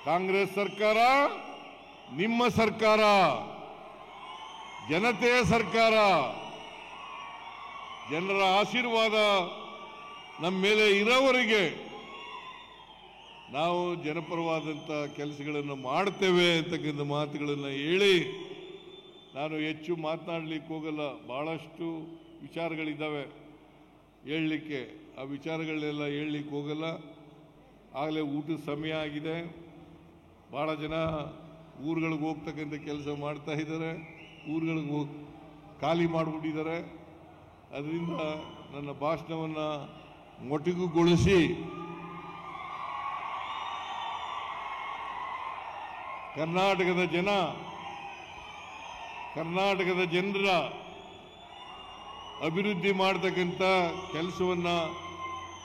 Speaker 2: ಕಾಂಗ್ರೆಸ್ ಸರ್ಕಾರ ನಿಮ್ಮ ಸರ್ಕಾರ, ಜನತೆಯ ಸರ್ಕಾರ. ಜನರ ಆಶೀರ್ವಾದ ನಮ್ಮ ಮೇಲೆ ಇರೋವರೆಗೆ ನಾವು ಜನಪರವಾದಂಥ ಕೆಲಸಗಳನ್ನು ಮಾಡ್ತೇವೆ ಅಂತಕ್ಕಂಥ ಮಾತುಗಳನ್ನು ಹೇಳಿ ನಾನು ಹೆಚ್ಚು ಮಾತನಾಡಲಿಕ್ಕೆ ಹೋಗಲ್ಲ. ಬಹಳಷ್ಟು ವಿಚಾರಗಳಿದ್ದಾವೆ ಹೇಳಲಿಕ್ಕೆ, ಆ ವಿಚಾರಗಳನ್ನೆಲ್ಲ ಹೇಳಲಿಕ್ಕೆ ಹೋಗಲ್ಲ. ಆಗಲೇ ಊಟದ ಸಮಯ ಆಗಿದೆ. ಭಾಳ ಜನ ಊರುಗಳಿಗೆ ಹೋಗ್ತಕ್ಕಂಥ ಕೆಲಸ ಮಾಡ್ತಾ ಇದ್ದಾರೆ, ಊರುಗಳಿಗೆ ಖಾಲಿ ಮಾಡಿಬಿಟ್ಟಿದ್ದಾರೆ. ಅದರಿಂದ ನನ್ನ ಭಾಷಣವನ್ನು ಮೊಟಕುಗೊಳಿಸಿ ಕರ್ನಾಟಕದ ಜನರ ಅಭಿವೃದ್ಧಿ ಮಾಡತಕ್ಕಂಥ ಕೆಲಸವನ್ನು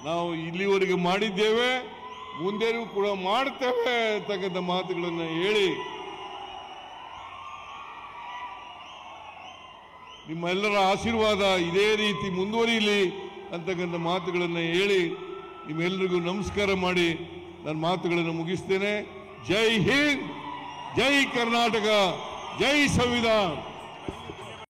Speaker 2: ನಾವು ಇಲ್ಲಿವರೆಗೆ ಮಾಡಿದ್ದೇವೆ, ಮುಂದೆಯೂ ಕೂಡ ಮಾಡ್ತೇವೆ ಅಂತಕ್ಕಂಥ ಮಾತುಗಳನ್ನು ಹೇಳಿ ನಿಮ್ಮೆಲ್ಲರ ಆಶೀರ್ವಾದ ಇದೇ ರೀತಿ ಮುಂದುವರಿಯಲಿ ಅಂತಕ್ಕಂಥ ಮಾತುಗಳನ್ನು ಹೇಳಿ ನಿಮ್ಮೆಲ್ಲರಿಗೂ ನಮಸ್ಕಾರ ಮಾಡಿ ನನ್ನ ಮಾತುಗಳನ್ನು ಮುಗಿಸ್ತೇನೆ. ಜೈ ಹಿಂದ್, ಜೈ ಕರ್ನಾಟಕ, ಜೈ ಸಂವಿಧಾನ.